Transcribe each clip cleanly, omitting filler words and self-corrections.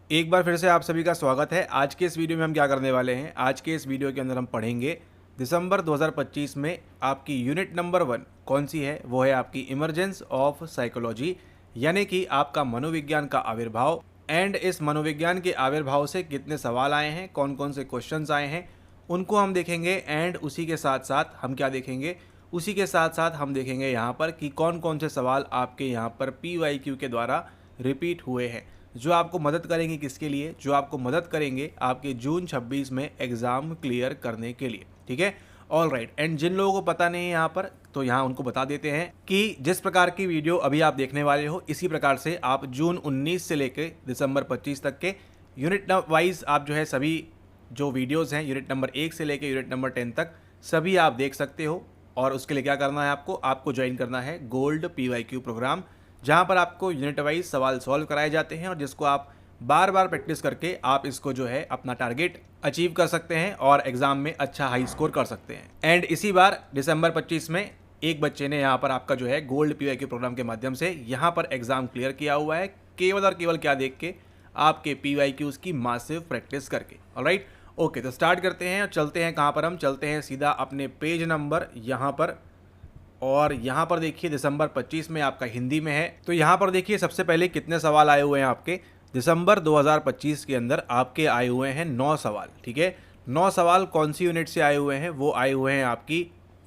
एक बार फिर से आप सभी का स्वागत है। आज के इस वीडियो में हम क्या करने वाले हैं, आज के इस वीडियो के अंदर हम पढ़ेंगे दिसंबर 2025 में आपकी यूनिट नंबर 1 कौन सी है। वो है आपकी इमरजेंस ऑफ साइकोलॉजी, यानी कि आपका मनोविज्ञान का आविर्भाव। एंड इस मनोविज्ञान के आविर्भाव से कितने सवाल आए हैं, कौन कौन से क्वेश्चंस आए हैं, उनको हम देखेंगे। एंड उसी के साथ साथ हम क्या देखेंगे, उसी के साथ साथ हम देखेंगे यहाँ पर कि कौन कौन से सवाल आपके यहाँ पर PYQ के द्वारा रिपीट हुए हैं, जो आपको मदद करेंगे। किसके लिए? जो आपको मदद करेंगे आपके जून 26 में एग्ज़ाम क्लियर करने के लिए। ठीक है, ऑल राइट। एंड जिन लोगों को पता नहीं है यहाँ पर, तो यहाँ उनको बता देते हैं कि जिस प्रकार की वीडियो अभी आप देखने वाले हो, इसी प्रकार से आप जून 19 से लेकर दिसंबर 25 तक के यूनिट वाइज आप जो है सभी जो वीडियोज़ हैं यूनिट नंबर 1 से लेकर यूनिट नंबर 10 तक सभी आप देख सकते हो। और उसके लिए क्या करना है, आपको ज्वाइन करना है गोल्ड PYQ प्रोग्राम, जहाँ पर आपको यूनिट वाइज सवाल सॉल्व कराए जाते हैं और जिसको आप बार बार प्रैक्टिस करके आप इसको जो है अपना टारगेट अचीव कर सकते हैं और एग्जाम में अच्छा हाई स्कोर कर सकते हैं। एंड इसी बार दिसंबर 25 में एक बच्चे ने यहाँ पर आपका जो है गोल्ड PYQ प्रोग्राम के माध्यम से यहाँ पर एग्जाम क्लियर किया हुआ है, केवल और केवल क्या देख के, आपके PYQs की मासिव प्रैक्टिस करके। ऑलराइट, ओके, तो स्टार्ट करते हैं और चलते हैं कहाँ पर, हम चलते हैं सीधा अपने पेज नंबर यहाँ पर। और यहाँ पर देखिए दिसंबर 25 में आपका हिंदी में है, तो यहाँ पर देखिए सबसे पहले कितने सवाल आए हुए हैं आपके दिसंबर 2025 के अंदर। आपके आए हुए हैं 9 सवाल। ठीक है, 9 सवाल कौन सी यूनिट से आए हुए हैं? वो आए हुए हैं आपकी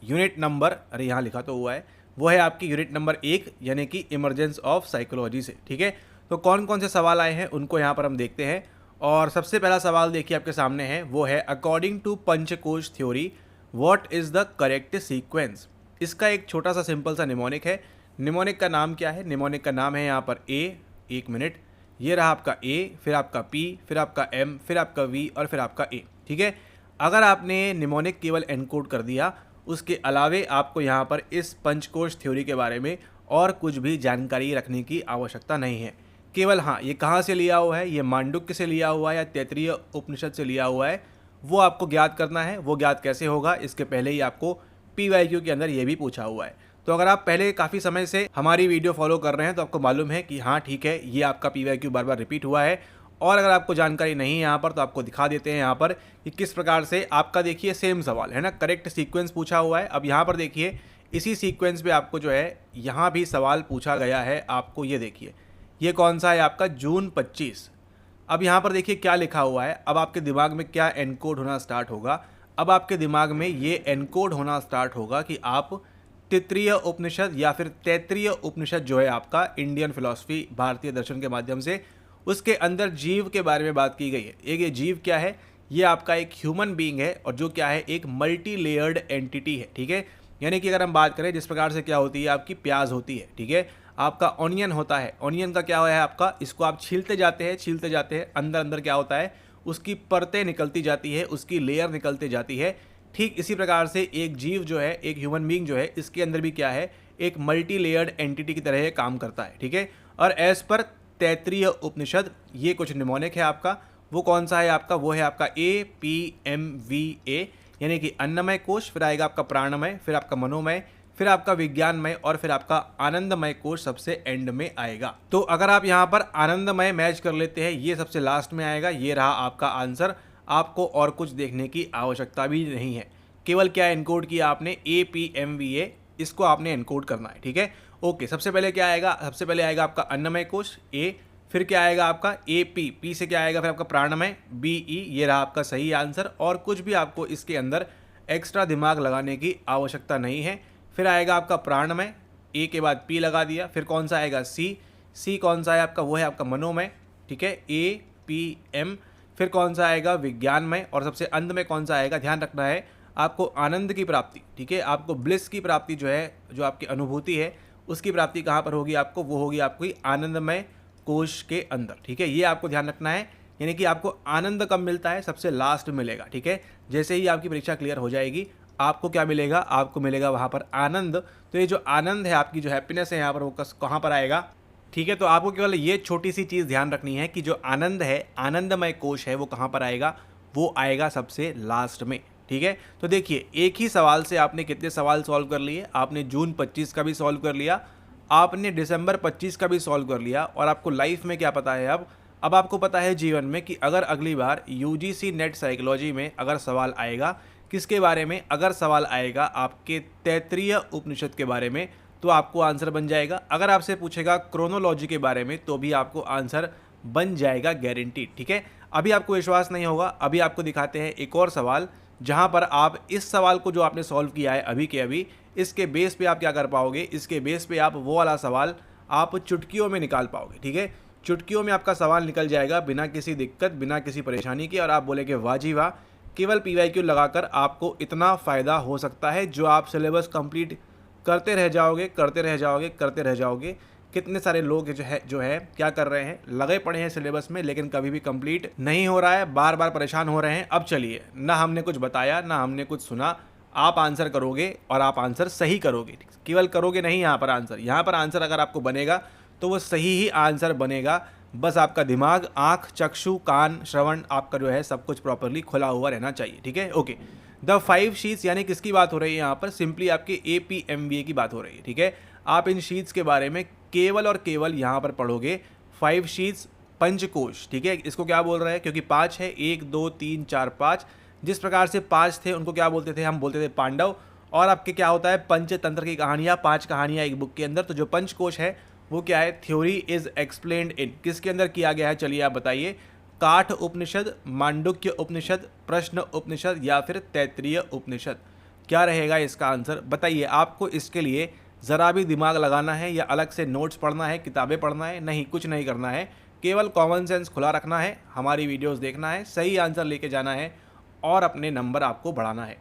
यूनिट नंबर, अरे यहाँ लिखा तो हुआ है, वो है आपकी यूनिट नंबर 1 यानी कि इमरजेंस ऑफ साइकोलॉजी से। ठीक है, तो कौन कौन से सवाल आए हैं उनको यहाँ पर हम देखते हैं। और सबसे पहला सवाल देखिए आपके सामने है, वो है according to Panchakosha theory what is the correct sequence. इसका एक छोटा सा सिंपल सा निमोनिक है। निमोनिक का नाम क्या है? निमोनिक का नाम है यहाँ पर ए, एक मिनट, ये रहा आपका ए, फिर आपका पी, फिर आपका एम, फिर आपका वी और फिर आपका ए। ठीक है, अगर आपने निमोनिक केवल एनकोड कर दिया, उसके अलावे आपको यहाँ पर इस पंचकोश थ्योरी के बारे में और कुछ भी जानकारी रखने की आवश्यकता नहीं है। केवल हाँ, ये कहाँ से लिया हुआ है, ये मांडुक्य से लिया हुआ है या तैत्तिरीय उपनिषद से लिया हुआ है, वो आपको ज्ञात करना है। वो ज्ञात कैसे होगा, इसके पहले ही आपको PYQ के अंदर ये भी पूछा हुआ है। तो अगर आप पहले काफ़ी समय से हमारी वीडियो फॉलो कर रहे हैं तो आपको मालूम है कि हाँ ठीक है, ये आपका PYQ बार बार रिपीट हुआ है। और अगर आपको जानकारी नहीं है यहाँ पर, तो आपको दिखा देते हैं यहाँ पर कि किस प्रकार से आपका देखिए सेम सवाल है ना, करेक्ट सीक्वेंस पूछा हुआ है। अब यहाँ पर देखिए इसी सीक्वेंस पे आपको जो है यहाँ भी सवाल पूछा गया है। आपको ये देखिए, ये कौन सा है आपका जून 25। अब यहाँ पर देखिए क्या लिखा हुआ है। अब आपके दिमाग में क्या एनकोड होना स्टार्ट होगा, अब आपके दिमाग में ये एनकोड होना स्टार्ट होगा कि आप तैत्तिरीय उपनिषद या फिर तैत्तिरीय उपनिषद जो है आपका इंडियन फिलॉसफी, भारतीय दर्शन के माध्यम से, उसके अंदर जीव के बारे में बात की गई है। एक ये जीव क्या है, ये आपका एक ह्यूमन बीइंग है और जो क्या है, एक मल्टी लेयर्ड एंटिटी है। ठीक है, यानी कि अगर हम बात करें जिस प्रकार से क्या होती है, आपकी प्याज होती है, ठीक है, आपका ऑनियन होता है, ऑनियन का क्या है आपका, इसको आप छीलते जाते हैं, अंदर अंदर क्या होता है, उसकी परतें निकलती जाती है, उसकी लेयर निकलती जाती है। ठीक इसी प्रकार से एक जीव जो है, एक ह्यूमन बीइंग जो है, इसके अंदर भी क्या है, एक मल्टी लेयर्ड एंटिटी की तरह काम करता है। ठीक है, और एज पर तैत्तिरीय उपनिषद ये कुछ निमोनिक है आपका। वो कौन सा है आपका, वो है आपका APMVA, यानी कि अन्नमय कोश, फिर आएगा आपका प्राणमय, फिर आपका मनोमय, फिर आपका विज्ञानमय और फिर आपका आनंदमय कोश सबसे एंड में आएगा। तो अगर आप यहाँ पर आनंदमय मैच कर लेते हैं, ये सबसे लास्ट में आएगा, ये रहा आपका आंसर। आपको और कुछ देखने की आवश्यकता भी नहीं है, केवल क्या एनकोड किया आपने, APMVA, इसको आपने एनकोड करना है। ठीक है, ओके, सबसे पहले क्या आएगा, सबसे पहले आएगा आपका अन्नमय कोश A, फिर क्या आएगा आपका AP से क्या आएगा, फिर आपका प्राणमय BE, ये रहा आपका सही आंसर। और कुछ भी आपको इसके अंदर एक्स्ट्रा दिमाग लगाने की आवश्यकता नहीं है। फिर आएगा आपका प्राणमय, A के बाद P लगा दिया, फिर कौन सा आएगा C कौन सा है आपका, वो है आपका मनोमय। ठीक है, APM, फिर कौन सा आएगा, विज्ञानमय, और सबसे अंत में कौन सा आएगा, ध्यान रखना है आपको, आनंद की प्राप्ति। ठीक है, आपको ब्लिस की प्राप्ति जो है, जो आपकी अनुभूति है, उसकी प्राप्ति कहाँ पर होगी आपको, वो होगी आपकी आनंदमय कोश के अंदर। ठीक है, ये आपको ध्यान रखना है, यानी कि आपको आनंद कब मिलता है, सबसे लास्ट मिलेगा। ठीक है, जैसे ही आपकी परीक्षा क्लियर हो जाएगी, आपको क्या मिलेगा, आपको मिलेगा वहाँ पर आनंद। तो ये जो आनंद है, आपकी जो हैप्पीनेस है यहाँ पर, वो कहाँ पर आएगा। ठीक है, तो आपको केवल ये छोटी सी चीज़ ध्यान रखनी है कि जो आनंद है, आनंदमय कोश है, वो कहाँ पर आएगा, वो आएगा सबसे लास्ट में। ठीक है, तो देखिए एक ही सवाल से आपने कितने सवाल सॉल्व कर लिए। आपने जून 25 का भी सॉल्व कर लिया, आपने दिसंबर 25 का भी सॉल्व कर लिया, और आपको लाइफ में क्या पता है अब, अब आपको पता है जीवन में कि अगर अगली बार यूजीसी नेट साइकोलॉजी में अगर सवाल आएगा किसके बारे में, अगर सवाल आएगा आपके तैत्तिरीय उपनिषद के बारे में, तो आपको आंसर बन जाएगा। अगर आपसे पूछेगा क्रोनोलॉजी के बारे में तो भी आपको आंसर बन जाएगा, गारंटीड। ठीक है, अभी आपको विश्वास नहीं होगा, अभी आपको दिखाते हैं एक और सवाल जहां पर आप इस सवाल को जो आपने सॉल्व किया है अभी के अभी, इसके बेस पे आप क्या कर पाओगे, इसके बेस पे आप वो वाला सवाल आप चुटकियों में निकाल पाओगे। ठीक है, चुटकियों में आपका सवाल निकल जाएगा बिना किसी दिक्कत, बिना किसी परेशानी के, और आप बोलेंगे वाह जी वाह, केवल PYQ लगाकर आपको इतना फ़ायदा हो सकता है जो आप सिलेबस कंप्लीट करते रह जाओगे, करते रह जाओगे, करते रह जाओगे। कितने सारे लोग जो है क्या कर रहे हैं, लगे पड़े हैं सिलेबस में लेकिन कभी भी कंप्लीट नहीं हो रहा है, बार बार परेशान हो रहे हैं। अब चलिए, ना हमने कुछ बताया ना हमने कुछ सुना, आप आंसर करोगे और आप आंसर सही करोगे, केवल करोगे नहीं, यहाँ पर आंसर अगर आपको बनेगा तो वो सही ही आंसर बनेगा। बस आपका दिमाग, आँख, चक्षु, कान, श्रवण आपका जो है सब कुछ प्रॉपरली खुला हुआ रहना चाहिए। ठीक है, ओके। द 5 शीट्स यानी किसकी बात हो रही है यहाँ पर, सिंपली आपके APMBA की बात हो रही है। ठीक है, आप इन शीट्स के बारे में केवल और केवल यहाँ पर पढ़ोगे 5 शीट्स पंचकोश। ठीक है, इसको क्या बोल रहे हैं, क्योंकि 5 है, 1 2 3 4 5, जिस प्रकार से 5 थे उनको क्या बोलते थे, हम बोलते थे पांडव। और आपके क्या होता है, पंचतंत्र की कहानियाँ, 5 कहानियाँ एक बुक के अंदर। तो जो पंचकोश है वो क्या है, थ्योरी इज एक्सप्लेन्ड इन, किसके अंदर किया गया है, चलिए आप बताइए। काठ उपनिषद, मांडुक्य उपनिषद, प्रश्न उपनिषद या फिर तैत्तिरीय उपनिषद, क्या रहेगा इसका आंसर बताइए। आपको इसके लिए ज़रा भी दिमाग लगाना है या अलग से नोट्स पढ़ना है, किताबें पढ़ना है, नहीं, कुछ नहीं करना है, केवल कॉमन सेंस खुला रखना है, हमारी वीडियोस देखना है, सही आंसर लेके जाना है और अपने नंबर आपको बढ़ाना है।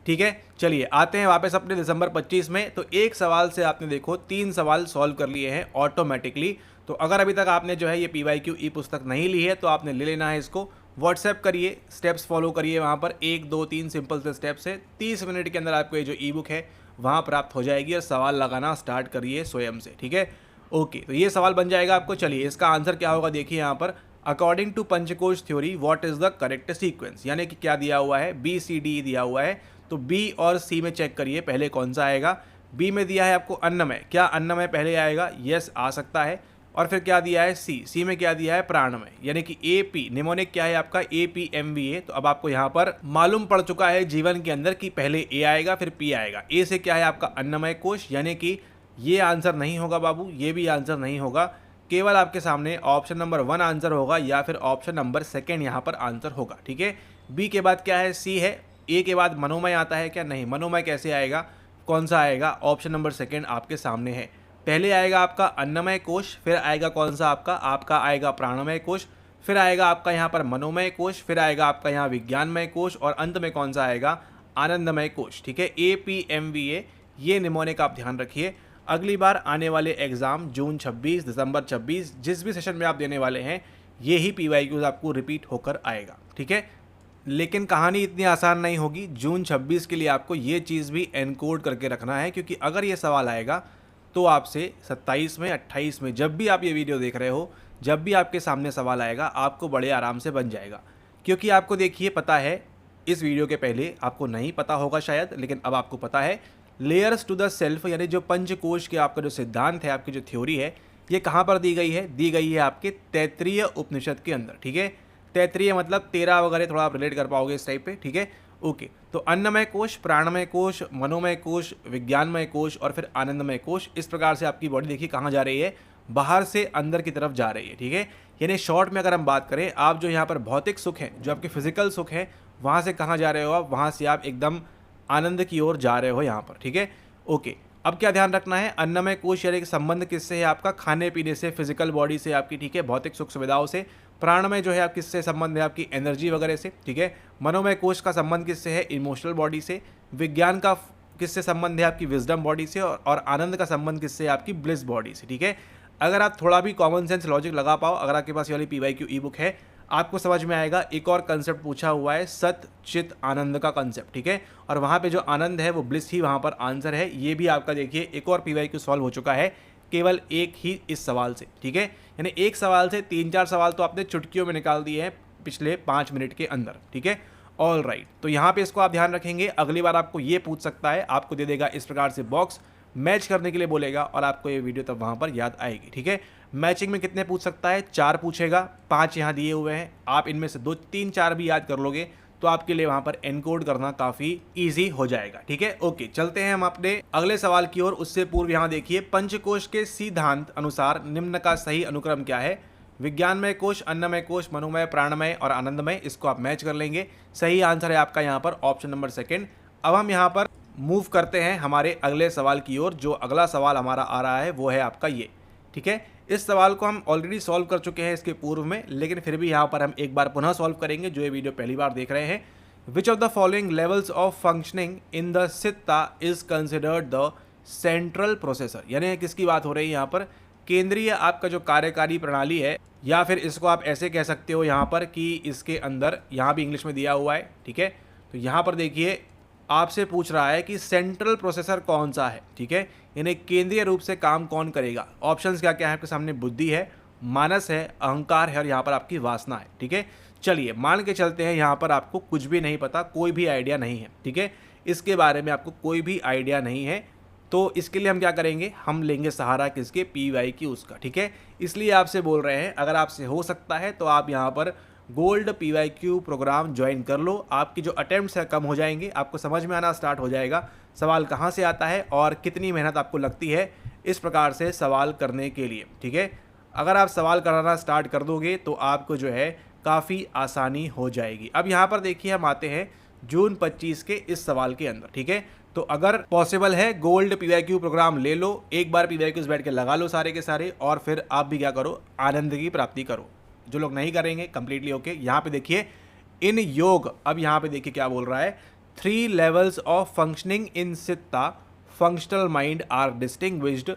ठीक है, चलिए आते हैं वापस अपने दिसंबर 25 में। तो एक सवाल से आपने देखो 3 सवाल सॉल्व कर लिए हैं ऑटोमेटिकली। तो अगर अभी तक आपने जो है ये PYQ ई पुस्तक नहीं ली है तो आपने ले लेना है इसको, व्हाट्सएप करिए, स्टेप्स फॉलो करिए, वहाँ पर 1 2 3 सिंपल से स्टेप्स है, 30 मिनट के अंदर आपको ये जो ई बुक है वहाँ प्राप्त हो जाएगी और सवाल लगाना स्टार्ट करिए स्वयं से। ठीक है, ओके। तो ये सवाल बन जाएगा आपको। चलिए इसका आंसर क्या होगा देखिए यहाँ पर, according to Panchakosha theory what is the correct sequence, यानी कि क्या दिया हुआ है, BCD दिया हुआ है। तो B और C में चेक करिए पहले कौन सा आएगा। B में दिया है आपको अन्नमय, क्या अन्नमय पहले आएगा, यस आ सकता है। और फिर क्या दिया है C में क्या दिया है, प्राणमय, यानी कि AP निमोनिक क्या है आपका, APMBA। तो अब आपको यहाँ पर मालूम पड़ चुका है जीवन के अंदर कि पहले A आएगा फिर P आएगा। A से क्या है आपका अन्नमय कोश, यानी कि ये आंसर नहीं होगा बाबू, ये भी आंसर नहीं होगा, केवल आपके सामने ऑप्शन नंबर 1 आंसर होगा या फिर ऑप्शन नंबर 2 यहाँ पर आंसर होगा। ठीक है, B के बाद क्या है, C है। A के बाद मनोमय आता है क्या, नहीं, मनोमय कैसे आएगा, कौन सा आएगा, ऑप्शन नंबर 2 आपके सामने है। पहले आएगा आपका अन्नमय कोश, फिर आएगा कौन सा आपका आएगा प्राणमय कोश, फिर आएगा आपका यहाँ पर मनोमय कोश, फिर आएगा आपका यहाँ विज्ञानमय कोश और अंत में कौन सा आएगा, आनंदमय कोश। ठीक है, APMBA, ये निमोनिक आप ध्यान रखिए। अगली बार आने वाले एग्जाम जून 26, दिसंबर 26, जिस भी सेशन में आप देने वाले हैं, ये ही PYQs आपको रिपीट होकर आएगा। ठीक है, लेकिन कहानी इतनी आसान नहीं होगी। जून 26 के लिए आपको ये चीज़ भी एनकोड करके रखना है, क्योंकि अगर ये सवाल आएगा तो आपसे 27 में 28 में जब भी आप ये वीडियो देख रहे हो, जब भी आपके सामने सवाल आएगा आपको बड़े आराम से बन जाएगा। क्योंकि आपको देखिए पता है, इस वीडियो के पहले आपको नहीं पता होगा शायद, लेकिन अब आपको पता है, लेयर्स टू द सेल्फ यानी जो पंचकोश के आपका जो सिद्धांत है, आपकी जो थ्योरी है, ये कहाँ पर दी गई है, दी गई है आपके तैत्तिरीय उपनिषद के अंदर। ठीक है, तैत्तिरीय मतलब 13 वगैरह, थोड़ा आप रिलेट कर पाओगे इस टाइप पे। ठीक है, ओके। तो अन्नमय कोश, प्राणमय कोश, मनोमय कोश, विज्ञानमय कोश और फिर आनंदमय कोश, इस प्रकार से आपकी बॉडी देखिए कहाँ जा रही है, बाहर से अंदर की तरफ जा रही है। ठीक है, यानी शॉर्ट में अगर हम बात करें, आप जो यहाँ पर भौतिक सुख है, जो आपके फिजिकल सुख है, वहाँ से कहाँ जा रहे हो आप, वहाँ से आप एकदम आनंद की ओर जा रहे हो यहाँ पर। ठीक है, ओके। अब क्या ध्यान रखना है, अन्नमय कोश यानी कि संबंध किससे है आपका, खाने पीने से, फिजिकल बॉडी से आपकी। ठीक है, भौतिक सुख सुविधाओं से। प्राणमय जो है आप किससे संबंध है, आपकी एनर्जी वगैरह से। ठीक है, मनोमय कोश का संबंध किससे है, इमोशनल बॉडी से। विज्ञान का किससे संबंध है, आपकी विजडम बॉडी से। और आनंद का संबंध किससे है, आपकी ब्लिस बॉडी से। ठीक है, अगर आप थोड़ा भी कॉमन सेंस लॉजिक लगा पाओ, अगर आपके पास ये वाली PYQ ई बुक है, आपको समझ में आएगा। एक और कंसेप्ट पूछा हुआ है, सत चित आनंद का कंसेप्ट। ठीक है, और वहाँ पे जो आनंद है वो ब्लिस ही वहाँ पर आंसर है। ये भी आपका देखिए एक और PYQ सॉल्व हो चुका है, केवल एक ही इस सवाल से। ठीक है, यानी एक सवाल से 3-4 सवाल तो आपने चुटकियों में निकाल दिए हैं पिछले 5 मिनट के अंदर। ठीक है, ऑल राइट। तो यहाँ पे इसको आप ध्यान रखेंगे, अगली बार आपको ये पूछ सकता है, आपको दे देगा इस प्रकार से बॉक्स, मैच करने के लिए बोलेगा और आपको ये वीडियो तब वहाँ पर याद आएगी। ठीक है, मैचिंग में कितने पूछ सकता है, 4 पूछेगा, 5 यहाँ दिए हुए हैं। आप इनमें से 2 3 4 भी याद कर लोगे तो आपके लिए वहां पर एनकोड करना काफी इजी हो जाएगा। ठीक है, ओके, चलते हैं हम अपने अगले सवाल की ओर। उससे पूर्व यहाँ देखिए, पंचकोश के सिद्धांत अनुसार निम्न का सही अनुक्रम क्या है? विज्ञानमय कोश, अन्नमय कोश, मनोमय, प्राणमय और आनंदमय। इसको आप मैच कर लेंगे। सही आंसर है आपका यहाँ पर ऑप्शन नंबर सेकंड। अब हम यहाँ पर मूव करते हैं हमारे अगले सवाल की ओर। जो अगला सवाल हमारा आ रहा है वो है आपका ये। ठीक है, इस सवाल को हम ऑलरेडी सॉल्व कर चुके हैं इसके पूर्व में, लेकिन फिर भी यहाँ पर हम एक बार पुनः सॉल्व करेंगे जो ये वीडियो पहली बार देख रहे हैं। Which of the following levels of functioning in the chitta is considered the central processor? यानी किसकी बात हो रही है यहाँ पर? केंद्रीय आपका जो कार्यकारी प्रणाली है, या फिर इसको आप ऐसे कह सकते हो यहाँ पर कि इसके अंदर, यहाँ भी इंग्लिश में दिया हुआ है। ठीक है, तो यहाँ पर देखिए आपसे पूछ रहा है कि सेंट्रल प्रोसेसर कौन सा है। ठीक है, यानी केंद्रीय रूप से काम कौन करेगा। ऑप्शंस क्या क्या है आपके सामने? बुद्धि है, मानस है, अहंकार है और यहाँ पर आपकी वासना है। ठीक है, चलिए मान के चलते हैं यहाँ पर आपको कुछ भी नहीं पता, कोई भी आइडिया नहीं है। ठीक है, इसके बारे में आपको कोई भी आइडिया नहीं है, तो इसके लिए हम क्या करेंगे? हम लेंगे सहारा किसके? PYQ उसका। ठीक है, इसलिए आपसे बोल रहे हैं अगर आपसे हो सकता है तो आप यहाँ पर गोल्ड PYQ प्रोग्राम ज्वाइन कर लो। आपकी जो अटेम्प्ट्स है कम हो जाएंगे, आपको समझ में आना स्टार्ट हो जाएगा सवाल कहाँ से आता है और कितनी मेहनत आपको लगती है इस प्रकार से सवाल करने के लिए। ठीक है, अगर आप सवाल कराना स्टार्ट कर दोगे तो आपको जो है काफ़ी आसानी हो जाएगी। अब यहाँ पर देखिए हम आते हैं जून 25 के इस सवाल के अंदर। ठीक है, तो अगर पॉसिबल है गोल्ड PYQ प्रोग्राम ले लो, एक बार PYQs बैठ के लगा लो सारे के सारे, और फिर आप भी क्या करो? आनंद की प्राप्ति करो। जो लोग नहीं करेंगे कंप्लीटली ओके। यहाँ पे देखिए इन योग, अब यहाँ पे देखिए क्या बोल रहा है? 3 levels of functioning in chitta functional mind are distinguished,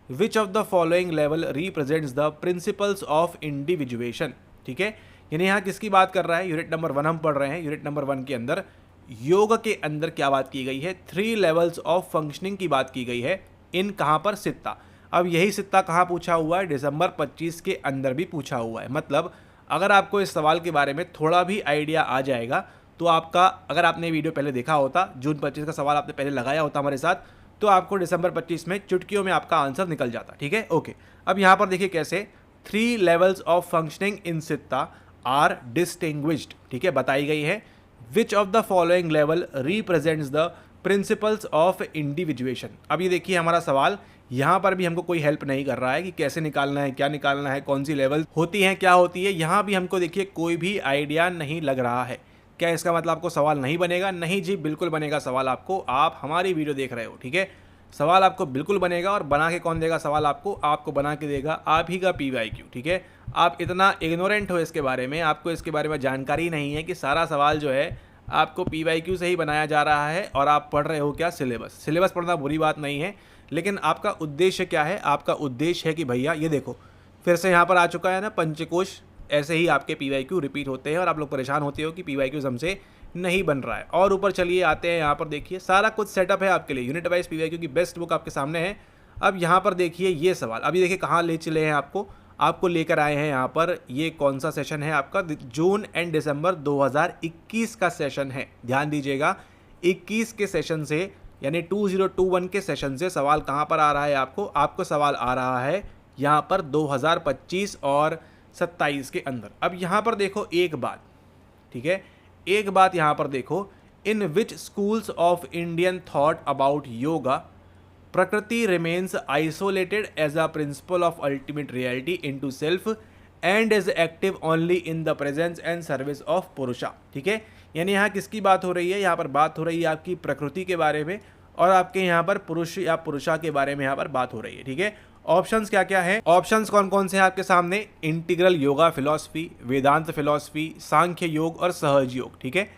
which of the following level represents the principles of individuation? ठीक है, यानी यहाँ किसकी बात कर रहा है? यूनिट नंबर 1 हम पढ़ रहे हैं। यूनिट नंबर 1 के अंदर योग के अंदर क्या बात की गई है? 3 लेवल्स ऑफ फंक्शनिंग की बात की गई है। इन कहाँ पर? सित्ता। अब यही सित्ता कहाँ पूछा हुआ है? दिसंबर 25 के अंदर भी पूछा हुआ है। मतलब अगर आपको इस सवाल के बारे में थोड़ा भी आइडिया आ जाएगा तो आपका, अगर आपने वीडियो पहले देखा होता, जून 25 का सवाल आपने पहले लगाया होता हमारे साथ, तो आपको दिसंबर 25 में चुटकियों में आपका आंसर निकल जाता। ठीक है, ओके। अब यहाँ पर देखिए कैसे 3 levels of functioning in chitta are distinguished. ठीक है, बताई गई है। Which of the following level represents the principles of individuation? अब ये देखिए हमारा सवाल यहाँ पर भी हमको कोई हेल्प नहीं कर रहा है कि कैसे निकालना है, क्या निकालना है, कौन सी लेवल होती हैं, क्या होती है। यहाँ भी हमको देखिए कोई भी आइडिया नहीं लग रहा है। क्या इसका मतलब आपको सवाल नहीं बनेगा? नहीं जी, बिल्कुल बनेगा सवाल आपको। आप हमारी वीडियो देख रहे हो। ठीक है, सवाल आपको बिल्कुल बनेगा। और बना के कौन देगा सवाल आपको? आपको बना के देगा आप ही का PYQ। ठीक है, आप इतना इग्नोरेंट हो इसके बारे में, आपको इसके बारे में जानकारी नहीं है कि सारा सवाल जो है आपको PYQ से ही बनाया जा रहा है और आप पढ़ रहे हो क्या? सिलेबस। सिलेबस पढ़ना बुरी बात नहीं है, लेकिन आपका उद्देश्य क्या है? आपका उद्देश्य है कि भैया ये देखो फिर से यहाँ पर आ चुका है ना पंचकोश। ऐसे ही आपके PYQ रिपीट होते हैं और आप लोग परेशान होते हो कि PYQs हमसे नहीं बन रहा है। और ऊपर चलिए आते हैं, यहाँ पर देखिए सारा कुछ सेटअप है आपके लिए। यूनिट वाइज PYQ की बेस्ट बुक आपके सामने है। अब यहाँ पर देखिए ये सवाल, अभी देखिए कहाँ ले चले हैं आपको लेकर आए हैं यहाँ पर। ये कौन सा सेशन है आपका? जून एंड दिसंबर 2021 का सेशन है। ध्यान दीजिएगा, 21 के सेशन से यानी 2021 के सेशन से सवाल कहाँ पर आ रहा है आपको सवाल आ रहा है यहाँ पर 2025 और 27 के अंदर। अब यहाँ पर देखो एक बात, ठीक है, एक बात यहाँ पर देखो, in which schools of Indian thought about yoga prakriti remains isolated as a principle of ultimate reality into self and is active only in the presence and service of purusha. ठीक है, यानी यहाँ किसकी बात हो रही है? यहाँ पर बात हो रही है आपकी प्रकृति के बारे में और आपके यहाँ पर पुरुष या पुरुषा के बारे में यहाँ पर बात हो रही है। ठीक है, ऑप्शंस क्या क्या है? ऑप्शंस कौन कौन से हैं आपके सामने? इंटीग्रल योगा फिलॉसफी, वेदांत फिलॉसफी, सांख्य योग और सहज योग। ठीक है,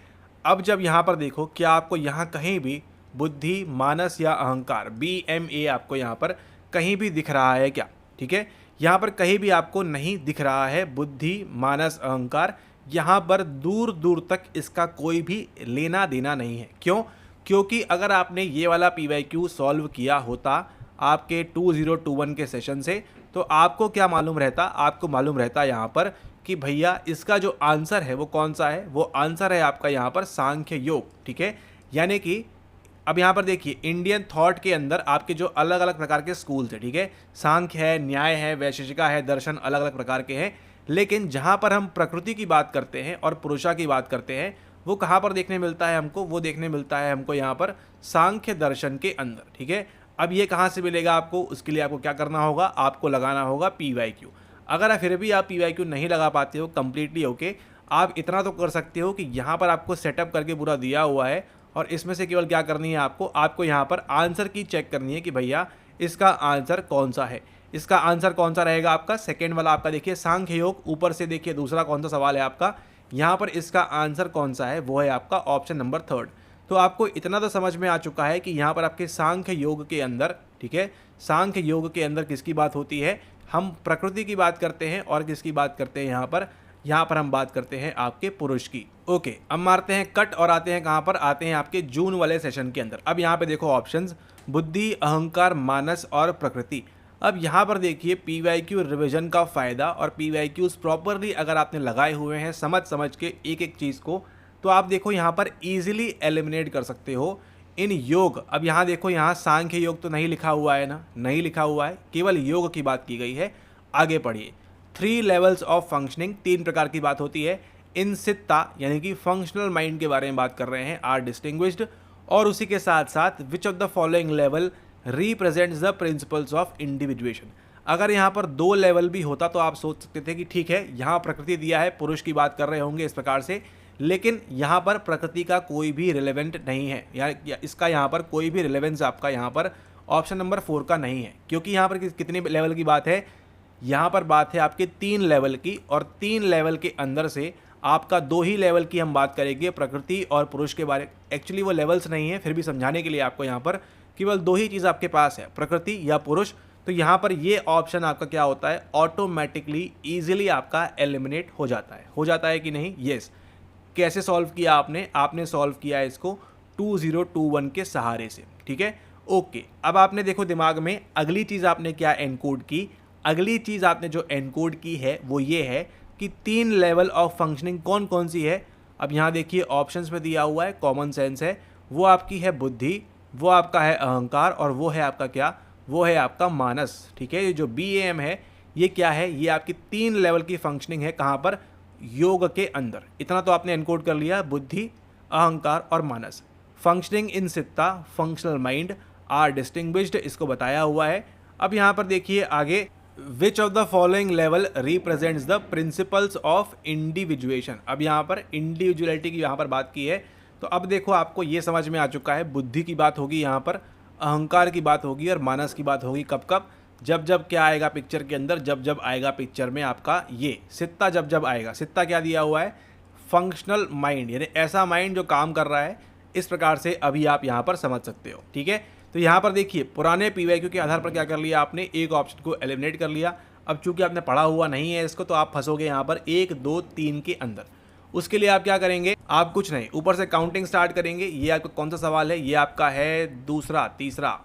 अब जब यहाँ पर देखो, क्या आपको यहाँ कहीं भी बुद्धि, मानस या अहंकार BMA आपको यहाँ पर कहीं भी दिख रहा है क्या? ठीक है, यहाँ पर कहीं भी आपको नहीं दिख रहा है बुद्धि, मानस, अहंकार। यहाँ पर दूर दूर तक इसका कोई भी लेना देना नहीं है। क्यों? क्योंकि अगर आपने ये वाला PYQ सॉल्व किया होता आपके 2021 के सेशन से, तो आपको क्या मालूम रहता? आपको मालूम रहता यहाँ पर कि भैया इसका जो आंसर है वो कौन सा है? वो आंसर है आपका यहाँ पर सांख्य योग। ठीक है, यानी कि अब यहाँ पर देखिए इंडियन थॉट के अंदर आपके जो अलग अलग प्रकार के स्कूल्स हैं, ठीक है, सांख्य है, न्याय है, वैशेषिका है, दर्शन, अलग अलग प्रकार के हैं। लेकिन जहाँ पर हम प्रकृति की बात करते हैं और पुरुषा की बात करते हैं, वो कहाँ पर देखने मिलता है हमको? वो देखने मिलता है हमको यहाँ पर सांख्य दर्शन के अंदर, ठीक है। अब ये कहाँ से मिलेगा आपको? उसके लिए आपको क्या करना होगा? आपको लगाना होगा PYQ। अगर आप फिर भी आप PYQ नहीं लगा पाते हो कंप्लीटली ओके, आप इतना तो कर सकते हो कि यहाँ पर आपको सेटअप करके पूरा दिया हुआ है और इसमें से केवल क्या करनी है आपको यहाँ पर आंसर की चेक करनी है कि भैया इसका आंसर कौन सा है। इसका आंसर कौन सा रहेगा आपका? सेकेंड वाला आपका देखिए सांख्य योग, ऊपर से देखिए दूसरा कौन सा सवाल है आपका, यहाँ पर इसका आंसर कौन सा है? वो है आपका ऑप्शन नंबर 3। तो आपको इतना तो समझ में आ चुका है कि यहाँ पर आपके सांख्य योग के अंदर, ठीक है, सांख्य योग के अंदर किसकी बात होती है? हम प्रकृति की बात करते हैं और किसकी बात करते हैं यहाँ पर हम बात करते हैं आपके पुरुष की। ओके, अब मारते हैं कट और आते हैं कहाँ पर? आते हैं आपके जून वाले सेशन के अंदर। अब यहाँ पे देखो ऑप्शंस, बुद्धि, अहंकार, मानस और प्रकृति। अब यहाँ पर देखिए PYQ रिवीजन का फ़ायदा और PYQs प्रॉपरली अगर आपने लगाए हुए हैं समझ के एक एक चीज़ को, तो आप देखो यहाँ पर ईजिली एलिमिनेट कर सकते हो इन योग। अब यहाँ देखो, यहाँ सांख्य योग तो नहीं लिखा हुआ है ना, नहीं लिखा हुआ है, केवल योग की बात की गई है। आगे पढ़िए, 3 लेवल्स ऑफ फंक्शनिंग, 3 प्रकार की बात होती है। इन सित्ता यानी कि फंक्शनल माइंड के बारे में बात कर रहे हैं, आर डिस्टिंग्विश्ड। और उसी के साथ साथ which of the following level represents the principles of individuation. अगर यहाँ पर 2 लेवल भी होता तो आप सोच सकते थे कि ठीक है, यहाँ प्रकृति दिया है, पुरुष की बात कर रहे होंगे इस प्रकार से, लेकिन यहाँ पर प्रकृति का कोई भी रिलेवेंट नहीं है, या इसका यहाँ पर कोई भी रिलेवेंस आपका यहाँ पर ऑप्शन नंबर 4 का नहीं है। क्योंकि यहाँ पर कितने लेवल की बात है? यहाँ पर बात है आपके 3 लेवल की, और 3 लेवल के अंदर से आपका 2 ही लेवल की हम बात करेंगे प्रकृति और पुरुष के बारे। एक्चुअली वो लेवल्स नहीं है, फिर भी समझाने के लिए आपको यहाँ पर केवल 2 ही चीज़ आपके पास है, प्रकृति या पुरुष। तो यहाँ पर ये ऑप्शन आपका क्या होता है? ऑटोमेटिकली ईजिली आपका एलिमिनेट हो जाता है कि नहीं? येस। कैसे सॉल्व किया आपने सॉल्व किया है इसको 2021 के सहारे से, ठीक है। ओके, अब आपने देखो दिमाग में अगली चीज़ आपने क्या एनकोड की? अगली चीज़ आपने जो एनकोड की है वो ये है कि 3 लेवल ऑफ फंक्शनिंग कौन कौन सी है। अब यहाँ देखिए ऑप्शंस में दिया हुआ है, कॉमन सेंस है, वो आपकी है बुद्धि, वो आपका है अहंकार, और वो है आपका क्या? वो है आपका मानस, ठीक है। ये जो BAM है ये क्या है? ये आपकी 3 लेवल की फंक्शनिंग है, कहाँ पर? योग के अंदर। इतना तो आपने एनकोड कर लिया, बुद्धि, अहंकार और मानस। Functioning in chitta, functional mind, are distinguished, इसको बताया हुआ है। अब यहाँ पर देखिए आगे, which of the following level represents the principles of individuation. अब यहाँ पर इंडिविजुअलिटी की यहाँ पर बात की है, तो अब देखो आपको ये समझ में आ चुका है, बुद्धि की बात होगी यहाँ पर, अहंकार की बात होगी और मानस की बात होगी कब कब? जब क्या आएगा पिक्चर के अंदर? जब आएगा पिक्चर में आपका ये सित्ता, जब आएगा। सित्ता क्या दिया हुआ है? फंक्शनल माइंड, यानी ऐसा माइंड जो काम कर रहा है। इस प्रकार से अभी आप यहाँ पर समझ सकते हो, ठीक है। तो यहाँ पर देखिए पुराने PYQ के आधार पर क्या कर लिया आपने? एक ऑप्शन को एलिमिनेट कर लिया। अब चूंकि आपने पढ़ा हुआ नहीं है इसको, तो आप फंसोगे यहाँ पर 1, 2, 3 के अंदर। उसके लिए आप क्या करेंगे? आप कुछ नहीं, ऊपर से काउंटिंग स्टार्ट करेंगे। ये आपका कौन सा सवाल है? ये आपका है दूसरा, तीसरा,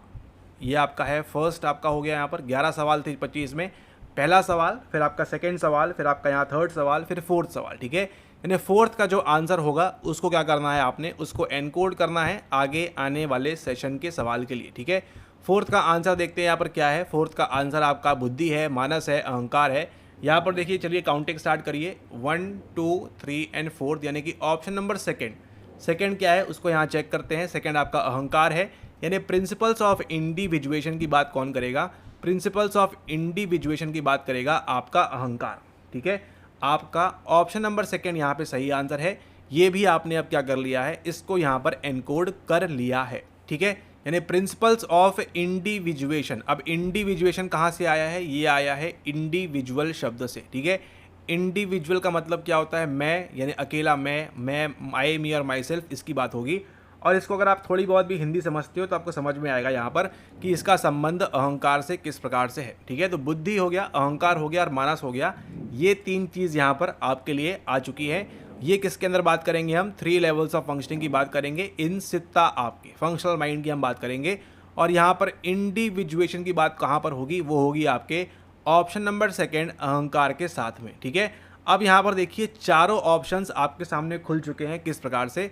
ये आपका है फर्स्ट, आपका हो गया यहाँ पर 11 सवाल थे 25 में। पहला सवाल, फिर आपका सेकंड सवाल, फिर आपका यहाँ थर्ड सवाल, फिर फोर्थ सवाल, ठीक है। यानी फोर्थ का जो आंसर होगा उसको क्या करना है आपने? उसको एनकोड करना है आगे आने वाले सेशन के सवाल के लिए, ठीक है। फोर्थ का आंसर देखते हैं यहाँ पर क्या है। फोर्थ का आंसर आपका बुद्धि है, मानस है, अहंकार है। यहाँ पर देखिए, चलिए काउंटिंग स्टार्ट करिए, 1, 2, 3 एंड 4, यानी कि ऑप्शन नंबर सेकंड क्या है उसको यहाँ चेक करते हैं। सेकंड आपका अहंकार है, यानी प्रिंसिपल्स ऑफ इंडिविजुएशन की बात कौन करेगा? प्रिंसिपल्स ऑफ इंडिविजुएशन की बात करेगा आपका अहंकार, ठीक है। आपका ऑप्शन नंबर सेकंड यहाँ पे सही आंसर है। ये भी आपने अब क्या कर लिया है? इसको यहाँ पर एनकोड कर लिया है, ठीक है। यानी प्रिंसिपल्स ऑफ इंडिविजुएशन। अब इंडिविजुएशन कहाँ से आया है? ये आया है इंडिविजुअल शब्द से, ठीक है। इंडिविजुअल का मतलब क्या होता है? मैं, यानी अकेला मैं, आई, मी और माई सेल्फ, इसकी बात होगी। और इसको अगर आप थोड़ी बहुत भी हिंदी समझते हो तो आपको समझ में आएगा यहाँ पर कि इसका संबंध अहंकार से किस प्रकार से है, ठीक है। तो बुद्धि हो गया, अहंकार हो गया और मानस हो गया। ये 3 चीज़ यहाँ पर आपके लिए आ चुकी है। ये किसके अंदर बात करेंगे हम? 3 लेवल्स ऑफ फंक्शनिंग की बात करेंगे। इन सित्ता आपके फंक्शनल माइंड की हम बात करेंगे। और यहाँ पर इंडिविजुएशन की बात कहाँ पर होगी? वो होगी आपके ऑप्शन नंबर सेकंड, अहंकार के साथ में, ठीक है। अब यहाँ पर देखिए चारों ऑप्शंस आपके सामने खुल चुके हैं। किस प्रकार से?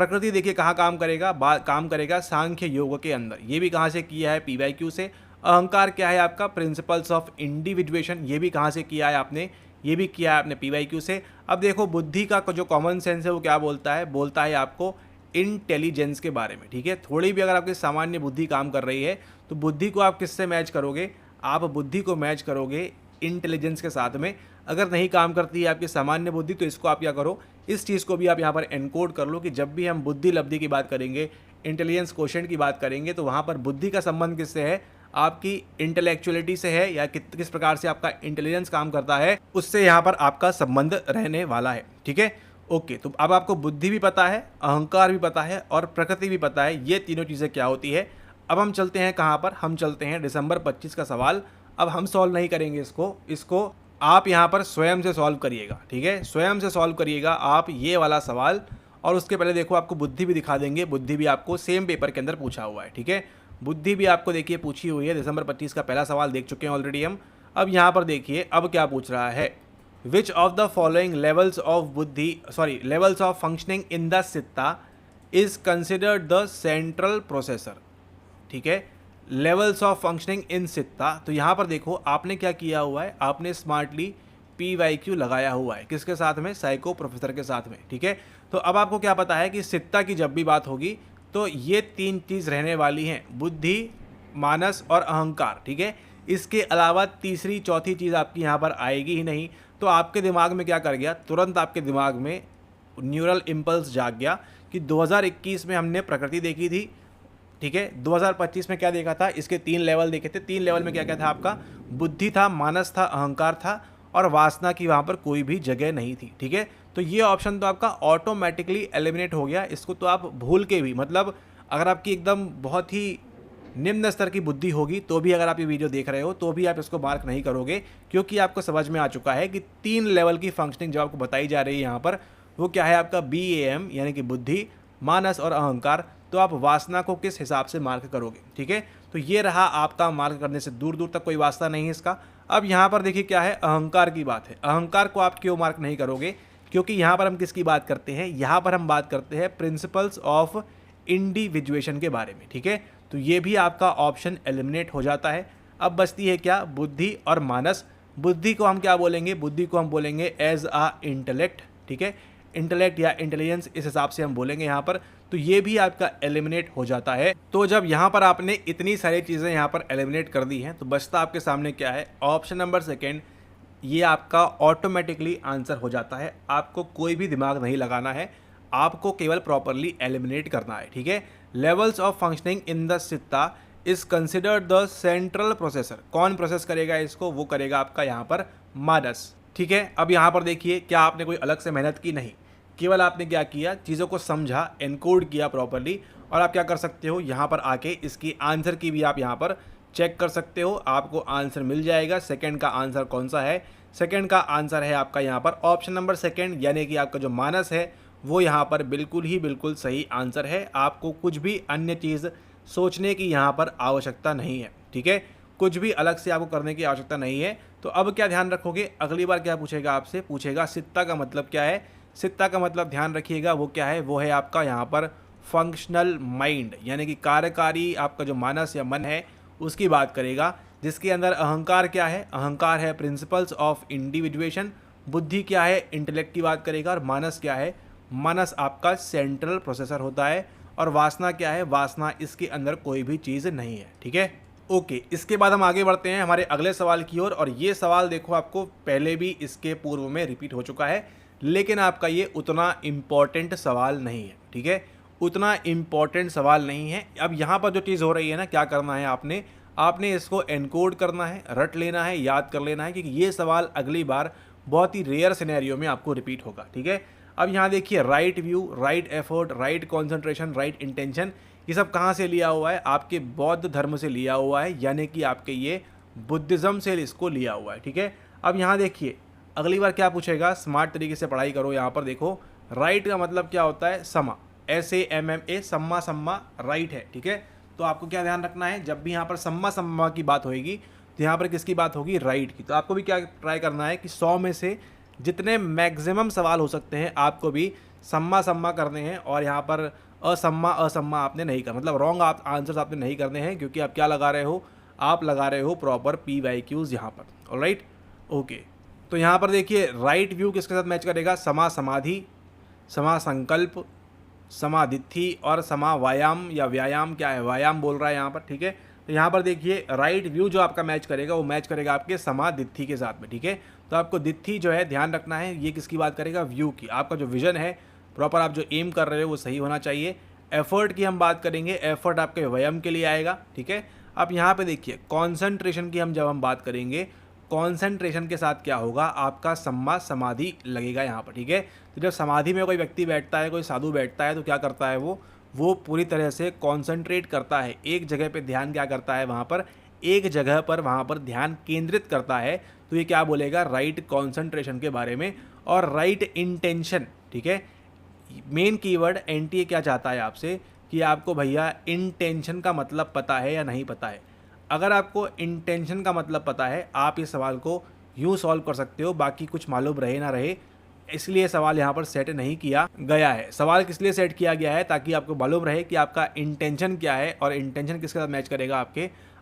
प्रकृति देखिए कहाँ काम करेगा, काम करेगा सांख्य योग के अंदर। ये भी कहाँ से किया है, PYQ से। अहंकार क्या है आपका, प्रिंसिपल्स ऑफ इंडिविजुएशन, ये भी कहाँ से किया है आपने, ये भी किया है आपने PYQ से। अब देखो बुद्धि का जो कॉमन सेंस है वो क्या बोलता है आपको इंटेलिजेंस के बारे में, ठीक है। थोड़ी भी अगर आपकी सामान्य बुद्धि काम कर रही है तो बुद्धि को आप किससे मैच करोगे, आप बुद्धि को मैच करोगे इंटेलिजेंस के साथ में। अगर नहीं काम करती है आपकी सामान्य बुद्धि तो इसको आप क्या करो, इस चीज़ को भी आप यहाँ पर एनकोड कर लो कि जब भी हम बुद्धि लब्धि की बात करेंगे, इंटेलिजेंस क्वोशिएंट की बात करेंगे, तो वहाँ पर बुद्धि का संबंध किससे है, आपकी इंटेलेक्चुअलिटी से है, या किस प्रकार से आपका इंटेलिजेंस काम करता है उससे यहाँ पर आपका संबंध रहने वाला है, ठीक है। ओके, तो अब आपको बुद्धि भी पता है, अहंकार भी पता है और प्रकृति भी पता है, ये तीनों चीज़ें क्या होती है। अब हम चलते हैं कहाँ पर, हम चलते हैं दिसंबर 25 का सवाल। अब हम सॉल्व नहीं करेंगे इसको आप यहाँ पर स्वयं से सॉल्व करिएगा, ठीक है, स्वयं से सॉल्व करिएगा आप ये वाला सवाल। और उसके पहले देखो आपको बुद्धि भी दिखा देंगे, बुद्धि भी आपको सेम पेपर के अंदर पूछा हुआ है, ठीक है। बुद्धि भी आपको देखिए पूछी हुई है, दिसंबर 25 का पहला सवाल देख चुके हैं ऑलरेडी हम। अब यहाँ पर देखिए अब क्या पूछ रहा है, which of the following levels of functioning in the chitta is considered the central processor, ठीक है। Levels of functioning in chitta, तो यहाँ पर देखो आपने क्या किया हुआ है, आपने स्मार्टली PYQ लगाया हुआ है, किसके साथ में, साइको प्रोफेसर के साथ में, ठीक है। तो अब आपको क्या पता है कि सित्ता की जब भी बात होगी तो ये तीन चीज़ रहने वाली हैं, बुद्धि, मानस और अहंकार, ठीक है। इसके अलावा तीसरी चौथी चीज़ आपकी यहाँ पर आएगी ही नहीं। तो आपके दिमाग में क्या कर गया, तुरंत आपके दिमाग में न्यूरल इम्पल्स जाग गया कि 2021 में हमने प्रकृति देखी थी, ठीक है, 2025 में क्या देखा था, इसके 3 लेवल देखे थे। 3 लेवल में क्या क्या था आपका, बुद्धि था, मानस था, अहंकार था और वासना की वहाँ पर कोई भी जगह नहीं थी, ठीक है। तो ये ऑप्शन तो आपका ऑटोमेटिकली एलिमिनेट हो गया। इसको तो आप भूल के भी, मतलब अगर आपकी एकदम बहुत ही निम्न स्तर की बुद्धि होगी तो भी अगर आप ये वीडियो देख रहे हो तो भी आप इसको मार्क नहीं करोगे, क्योंकि आपको समझ में आ चुका है कि 3 लेवल की फंक्शनिंग जो आपको बताई जा रही है यहाँ पर, वो क्या है आपका BAM यानी कि बुद्धि, मानस और अहंकार। तो आप वासना को किस हिसाब से मार्क करोगे, ठीक है। तो ये रहा आपका, मार्क करने से दूर दूर तक कोई वास्ता नहीं है इसका। अब यहाँ पर देखिए क्या है, अहंकार की बात है। अहंकार को आप क्यों मार्क नहीं करोगे, क्योंकि यहाँ पर हम किसकी बात करते हैं, यहाँ पर हम बात करते हैं प्रिंसिपल्स ऑफ इंडिविजुएशन के बारे में, ठीक है। तो ये भी आपका ऑप्शन एलिमिनेट हो जाता है। अब बचती है क्या, बुद्धि और मानस। बुद्धि को हम क्या बोलेंगे, बुद्धि को हम बोलेंगे एज आ इंटेलेक्ट, ठीक है, इंटेलेक्ट या इंटेलिजेंस इस हिसाब से हम बोलेंगे यहाँ पर। तो ये भी आपका एलिमिनेट हो जाता है। तो जब यहाँ पर आपने इतनी सारी चीज़ें यहाँ पर एलिमिनेट कर दी हैं तो बचता आपके सामने क्या है, ऑप्शन नंबर सेकेंड। ये आपका ऑटोमेटिकली आंसर हो जाता है, आपको कोई भी दिमाग नहीं लगाना है, आपको केवल प्रॉपरली एलिमिनेट करना है, ठीक है। Levels of functioning in the chitta is considered the central processor. कौन प्रोसेस करेगा इसको, वो करेगा आपका यहाँ पर मानस, ठीक है। अब यहाँ पर देखिए क्या आपने कोई अलग से मेहनत की, नहीं, केवल आपने क्या किया, चीज़ों को समझा, एनकोड किया प्रॉपरली। और आप क्या कर सकते हो, यहाँ पर आके इसकी आंसर की भी आप यहाँ पर चेक कर सकते हो, आपको आंसर मिल जाएगा। सेकंड का आंसर कौन सा है, सेकंड का आंसर है आपका यहाँ पर ऑप्शन नंबर सेकंड, यानी कि आपका जो मानस है वो यहाँ पर बिल्कुल सही आंसर है। आपको कुछ भी अन्य चीज़ सोचने की यहाँ पर आवश्यकता नहीं है, ठीक है, कुछ भी अलग से आपको करने की आवश्यकता नहीं है। तो अब क्या ध्यान रखोगे, अगली बार क्या पूछेगा आपसे, पूछेगा सित्ता का मतलब क्या है। सित्ता का मतलब ध्यान रखिएगा वो क्या है, वो है आपका यहाँ पर फंक्शनल माइंड, यानी कि कार्यकारी आपका जो मानस या मन है उसकी बात करेगा, जिसके अंदर अहंकार क्या है, अहंकार है प्रिंसिपल्स ऑफ इंडिविजुएशन, बुद्धि क्या है, इंटेलेक्ट की बात करेगा, और मानस क्या है, मानस आपका सेंट्रल प्रोसेसर होता है, और वासना क्या है, वासना इसके अंदर कोई भी चीज़ नहीं है, ठीक है। ओके, इसके बाद हम आगे बढ़ते हैं हमारे अगले सवाल की ओर। और ये सवाल देखो आपको पहले भी इसके पूर्व में रिपीट हो चुका है, लेकिन आपका ये उतना इम्पॉर्टेंट सवाल नहीं है, ठीक है, उतना इम्पॉर्टेंट सवाल नहीं है। अब यहाँ पर जो चीज़ हो रही है ना, क्या करना है आपने इसको एनकोड करना है, रट लेना है, याद कर लेना है, क्योंकि ये सवाल अगली बार बहुत ही रेयर सिनेरियो में आपको रिपीट होगा, ठीक है। अब यहाँ देखिए, right view, right effort, right concentration, right intention, ये सब कहाँ से लिया हुआ है, आपके बौद्ध धर्म से लिया हुआ है, यानी कि आपके ये बुद्धिज़्म से इसको लिया हुआ है, ठीक है। अब यहाँ देखिए अगली बार क्या पूछेगा, स्मार्ट तरीके से पढ़ाई करो। यहाँ पर देखो, राइट का मतलब क्या होता है, समा, SAMMA, सम्मा सम्मा राइट है, ठीक है। तो आपको क्या ध्यान रखना है, जब भी यहाँ पर सम्मा सम्मा की बात होएगी तो यहाँ पर किसकी बात होगी, राइट की। तो आपको भी क्या ट्राई करना है कि 100 में से जितने मैक्सिमम सवाल हो सकते हैं आपको भी सम्मा सम्मा करने हैं, और यहाँ पर असम्मा असम्मा आपने नहीं करना, मतलब रॉन्ग आप आंसर्स आपने नहीं करने हैं, क्योंकि आप क्या लगा रहे हो, आप लगा रहे हो प्रॉपर PYQs यहाँ पर। Alright, okay. तो यहाँ पर देखिए राइट व्यू किसके साथ मैच करेगा, समा समाधि, समा संकल्प, समाधित्थि और समा व्यायाम, या व्यायाम क्या है, व्यायाम बोल रहा है यहाँ पर, ठीक है। तो यहाँ पर देखिए राइट व्यू जो आपका मैच करेगा वो मैच करेगा आपके समाधित्थि के साथ में, ठीक है। तो आपको दित्थि जो है ध्यान रखना है, ये किसकी बात करेगा, व्यू की। आपका जो विजन है प्रॉपर, आप जो एम कर रहे हो वो सही होना चाहिए। एफर्ट की हम बात करेंगे, एफर्ट आपके व्यायाम के लिए आएगा, ठीक है। अब यहाँ पे देखिए कॉन्सेंट्रेशन की जब हम बात करेंगे, कॉन्सेंट्रेशन के साथ क्या होगा, आपका सम्मा समाधि लगेगा यहाँ पर, ठीक है। तो जब समाधि में कोई व्यक्ति बैठता है, कोई साधु बैठता है, तो क्या करता है वो पूरी तरह से कॉन्सेंट्रेट करता है, एक जगह पे ध्यान क्या करता है, वहाँ पर एक जगह पर वहाँ पर ध्यान केंद्रित करता है। तो ये क्या बोलेगा, राइट कॉन्सेंट्रेशन के बारे में। और राइट इंटेंशन, ठीक है। मेन कीवर्ड NTA क्या चाहता है आपसे कि आपको भैया इंटेंशन का मतलब पता है या नहीं पता है। अगर आपको इंटेंशन का मतलब पता है, आप इस सवाल को यूँ सॉल्व कर सकते हो, बाकी कुछ मालूम रहे ना रहे, इसलिए सवाल यहाँ पर सेट नहीं किया गया है। सवाल किस लिए सेट किया गया है, ताकि आपको मालूम रहे कि आपका इंटेंशन क्या है, और इंटेंशन किसके साथ मैच करेगा,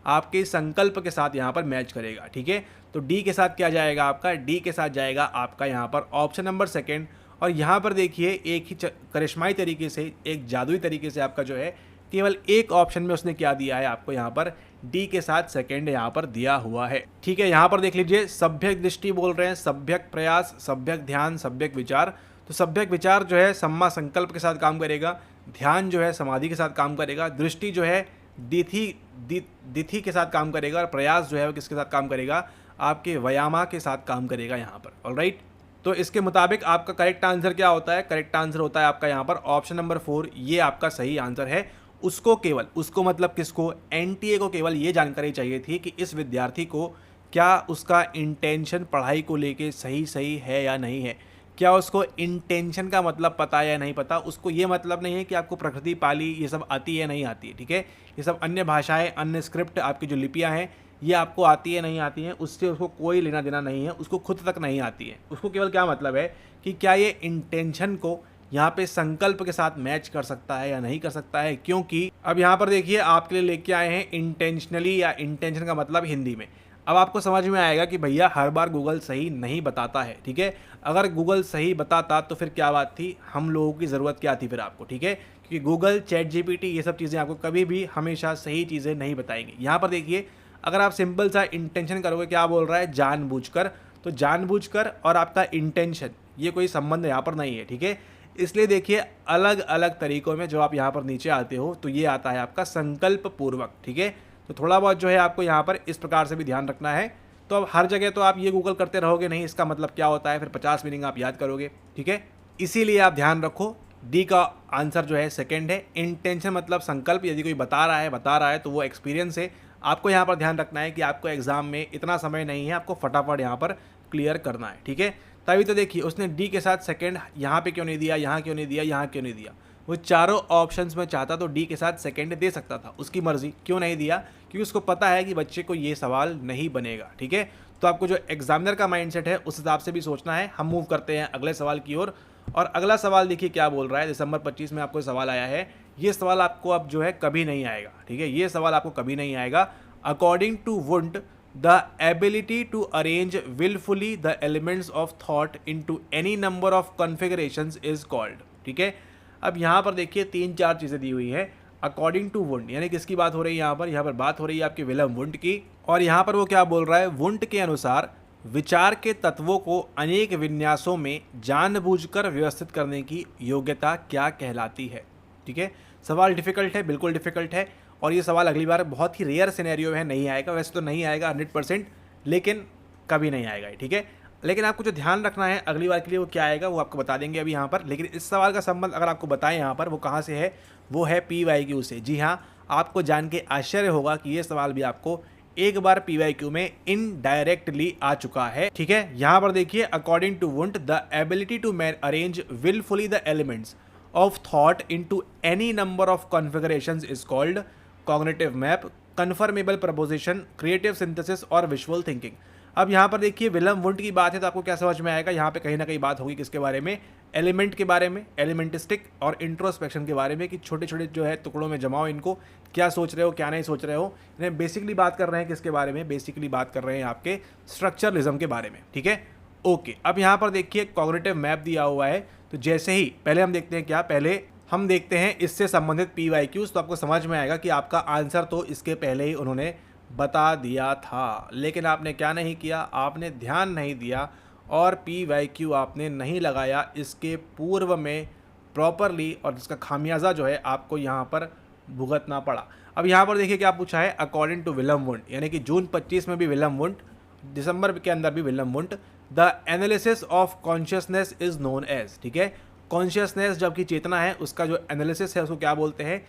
आपके संकल्प के साथ यहाँ पर मैच करेगा, ठीक है। तो डी के साथ क्या जाएगा आपका, डी के साथ जाएगा आपका यहाँ पर ऑप्शन नंबर सेकेंड। और यहाँ पर देखिए एक ही करिश्माई तरीके से, एक जादुई तरीके से आपका जो है केवल एक ऑप्शन में उसने क्या दिया है आपको, यहाँ पर डी के साथ सेकेंड यहाँ पर दिया हुआ है, ठीक है। यहाँ पर देख लीजिए सभ्यक दृष्टि बोल रहे हैं, सभ्यक प्रयास, सभ्यक ध्यान, सभ्यक विचार। तो सभ्यक विचार जो है सम्मा संकल्प के साथ काम करेगा, ध्यान जो है समाधि के साथ काम करेगा, दृष्टि जो है दिथि के साथ काम करेगा, और प्रयास जो है वो किसके साथ काम करेगा, आपके व्यायामा के साथ काम करेगा यहाँ पर। ऑलराइट, तो इसके मुताबिक आपका करेक्ट आंसर क्या होता है, करेक्ट आंसर होता है आपका यहाँ पर ऑप्शन नंबर 4, ये आपका सही आंसर है। उसको मतलब किसको, NTA को केवल ये जानकारी चाहिए थी कि इस विद्यार्थी को क्या उसका इंटेंशन पढ़ाई को लेके सही है या नहीं है, क्या उसको इंटेंशन का मतलब पता है या नहीं पता। उसको ये मतलब नहीं है कि आपको प्रकृति, पाली ये सब आती है नहीं आती है, ठीक है। ये सब अन्य भाषाएं, अन्य स्क्रिप्ट, आपकी जो लिपियां हैं ये आपको आती है नहीं आती हैं, उससे उसको कोई लेना देना नहीं है, उसको खुद तक नहीं आती है। उसको केवल क्या मतलब है कि क्या ये इंटेंशन को यहाँ पे संकल्प के साथ मैच कर सकता है या नहीं कर सकता है। क्योंकि अब यहाँ पर देखिए आपके लिए लेके आए हैं इंटेंशनली, या इंटेंशन का मतलब हिंदी में। अब आपको समझ में आएगा कि भैया हर बार गूगल सही नहीं बताता है, ठीक है। अगर गूगल सही बताता तो फिर क्या बात थी, हम लोगों की ज़रूरत क्या थी फिर आपको, ठीक है। क्योंकि गूगल, ChatGPT ये सब चीज़ें आपको कभी भी हमेशा सही चीज़ें नहीं बताएंगे। यहाँ पर देखिए अगर आप सिंपल सा इंटेंशन करोगे, क्या बोल रहा है, जानबूझकर, तो जानबूझकर और आपका इंटेंशन ये कोई संबंध यहाँ पर नहीं है, ठीक है। इसलिए देखिए अलग अलग तरीकों में जो आप यहाँ पर नीचे आते हो तो ये आता है आपका संकल्प पूर्वक, ठीक है। तो थोड़ा बहुत जो है आपको यहाँ पर इस प्रकार से भी ध्यान रखना है। तो अब हर जगह तो आप ये गूगल करते रहोगे नहीं, इसका मतलब क्या होता है, फिर 50 मीनिंग आप याद करोगे, ठीक है। इसीलिए आप ध्यान रखो, डी का आंसर जो है सेकंड है। इंटेंशन मतलब संकल्प, यदि कोई बता रहा है तो वो एक्सपीरियंस है। आपको यहाँ पर ध्यान रखना है कि आपको एग्जाम में इतना समय नहीं है, आपको फटाफट यहाँ पर क्लियर करना है, ठीक है। तभी तो देखिए उसने डी के साथ सेकंड यहाँ पे क्यों नहीं दिया, यहाँ क्यों नहीं दिया, यहाँ क्यों नहीं दिया। वो चारों ऑप्शंस में चाहता तो डी के साथ सेकंड दे सकता था, उसकी मर्जी, क्यों नहीं दिया, क्योंकि उसको पता है कि बच्चे को ये सवाल नहीं बनेगा, ठीक है। तो आपको जो एग्जामिनर का माइंडसेट है उस हिसाब से भी सोचना है। हम मूव करते हैं अगले सवाल की ओर। और अगला सवाल देखिए क्या बोल रहा है, दिसंबर 25 में आपको सवाल आया है। ये सवाल आपको अब जो है कभी नहीं आएगा, ठीक है। ये सवाल आपको कभी नहीं आएगा। According to Wundt, the ability to arrange willfully the elements of thought into any number of configurations is called, ठीक है। अब यहाँ पर देखिए 3-4 चीज़ें दी हुई है। अकॉर्डिंग टू वुंड यानी किसकी बात हो रही है, यहाँ पर बात हो रही है आपके विलियम वुंड की। और यहाँ पर वो क्या बोल रहा है, वुंड के अनुसार विचार के तत्वों को अनेक विन्यासों में जानबूझकर व्यवस्थित करने की योग्यता क्या कहलाती है, ठीक है। सवाल डिफिकल्ट है, बिल्कुल डिफिकल्ट है। और ये सवाल अगली बार बहुत ही रेयर सिनेरियो है नहीं आएगा, वैसे तो नहीं आएगा 100%, लेकिन कभी नहीं आएगा, ठीक है। लेकिन आपको जो ध्यान रखना है अगली बार के लिए वो क्या आएगा वो आपको बता देंगे अभी यहाँ पर। लेकिन इस सवाल का संबंध अगर आपको बताएं यहाँ पर वो कहाँ से है, वो है PYQ से। जी हाँ, आपको जान के आश्चर्य होगा कि ये सवाल भी आपको एक बार PYQ में इनडायरेक्टली आ चुका है, ठीक है। यहाँ पर देखिए according to Wundt the ability to arrange wilfully the elements of thought into any number of configurations is called cognitive map, confirmable proposition, creative synthesis और विजुअल थिंकिंग। अब यहाँ पर देखिए विलम वुंट की बात है तो आपको क्या समझ में आएगा, यहाँ पे कहीं ना कहीं बात होगी किसके बारे में, एलिमेंट के बारे में, एलिमेंटिस्टिक और इंट्रोस्पेक्शन के बारे में, कि छोटे छोटे जो है टुकड़ों में जमाओ इनको, क्या सोच रहे हो क्या नहीं सोच रहे हो। इन्हें बेसिकली बात कर रहे हैं किसके बारे में, बेसिकली बात कर रहे हैं आपके स्ट्रक्चरलिज्म के बारे में, ठीक है। ओके, अब यहाँ पर देखिए कॉग्निटिव मैप दिया हुआ है, तो जैसे ही पहले हम देखते हैं क्या, पहले हम देखते हैं इससे संबंधित PYQs, तो आपको समझ में आएगा कि आपका आंसर तो इसके पहले ही उन्होंने बता दिया था, लेकिन आपने क्या नहीं किया, आपने ध्यान नहीं दिया और PYQ आपने नहीं लगाया इसके पूर्व में प्रॉपरली, और इसका खामियाजा जो है आपको यहाँ पर भुगतना पड़ा। अब यहाँ पर देखिए क्या पूछा है, अकॉर्डिंग टू विलम वुंट, यानी कि जून 25 में भी विलम वुंट, दिसंबर के अंदर भी Wilhelm Wundt, the analysis of consciousness is known as, ठीक है। कॉन्शियसनेस जबकि चेतना है, उसका जो एनालिसिस है उसको क्या बोलते हैं,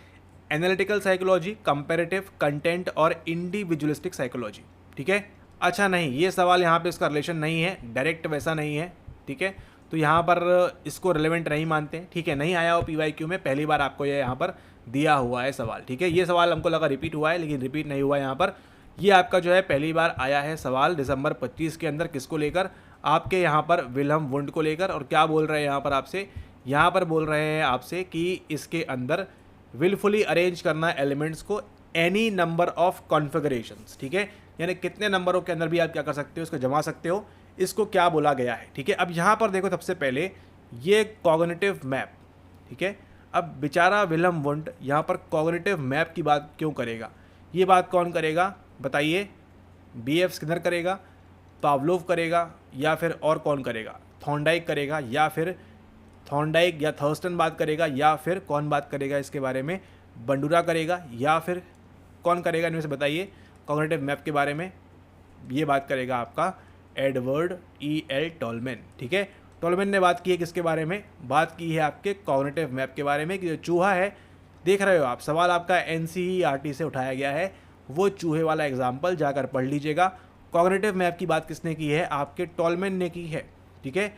एनालिटिकल साइकोलॉजी, कंपैरेटिव, कंटेंट और इंडिविजुअलिस्टिक साइकोलॉजी, ठीक है। अच्छा नहीं, ये सवाल यहाँ पे इसका रिलेशन नहीं है, डायरेक्ट वैसा नहीं है, ठीक है, तो यहाँ पर इसको रिलेवेंट नहीं मानते, ठीक है। नहीं आया हो PYQ में, पहली बार आपको ये यहाँ पर दिया हुआ है सवाल, ठीक है। ये सवाल हमको लगा रिपीट हुआ है, लेकिन रिपीट नहीं हुआ यहाँ पर, ये आपका जो है पहली बार आया है सवाल दिसंबर 25 के अंदर, किसको लेकर, आपके यहाँ पर विलम वुंट को लेकर। और क्या बोल रहे हैं यहाँ पर आपसे, यहाँ पर बोल रहे हैं आपसे कि इसके अंदर विलफुली अरेंज करना एलिमेंट्स को एनी नंबर ऑफ कॉन्फ़िगरेशंस, ठीक है, यानी कितने नंबरों के अंदर भी आप क्या कर सकते हो, इसको जमा सकते हो, इसको क्या बोला गया है, ठीक है। अब यहाँ पर देखो सबसे पहले ये कॉग्निटिव मैप, ठीक है। अब बेचारा विलम वुंट यहाँ पर कॉग्निटिव मैप की बात क्यों करेगा, ये बात कौन करेगा बताइए, BF स्किनर करेगा, पावलोव करेगा, या फिर और कौन करेगा, थॉर्नडाइक करेगा, या फिर थॉर्नडाइक या थर्स्टन बात करेगा, या फिर कौन बात करेगा इसके बारे में, बंडूरा करेगा, या फिर कौन करेगा, इनमें से बताइए कॉग्निटिव मैप के बारे में। ये बात करेगा आपका एडवर्ड EL टॉलमैन, ठीक है। टॉलमैन ने बात की है किसके बारे में, बात की है आपके कॉग्निटिव मैप के बारे में, कि जो चूहा है, देख रहे हो आप, सवाल आपका NCERT से उठाया गया है, वो चूहे वाला एग्जाम्पल जाकर पढ़ लीजिएगा। कॉग्निटिव मैप की बात किसने की है, आपके टॉलमैन ने की है, ठीक है।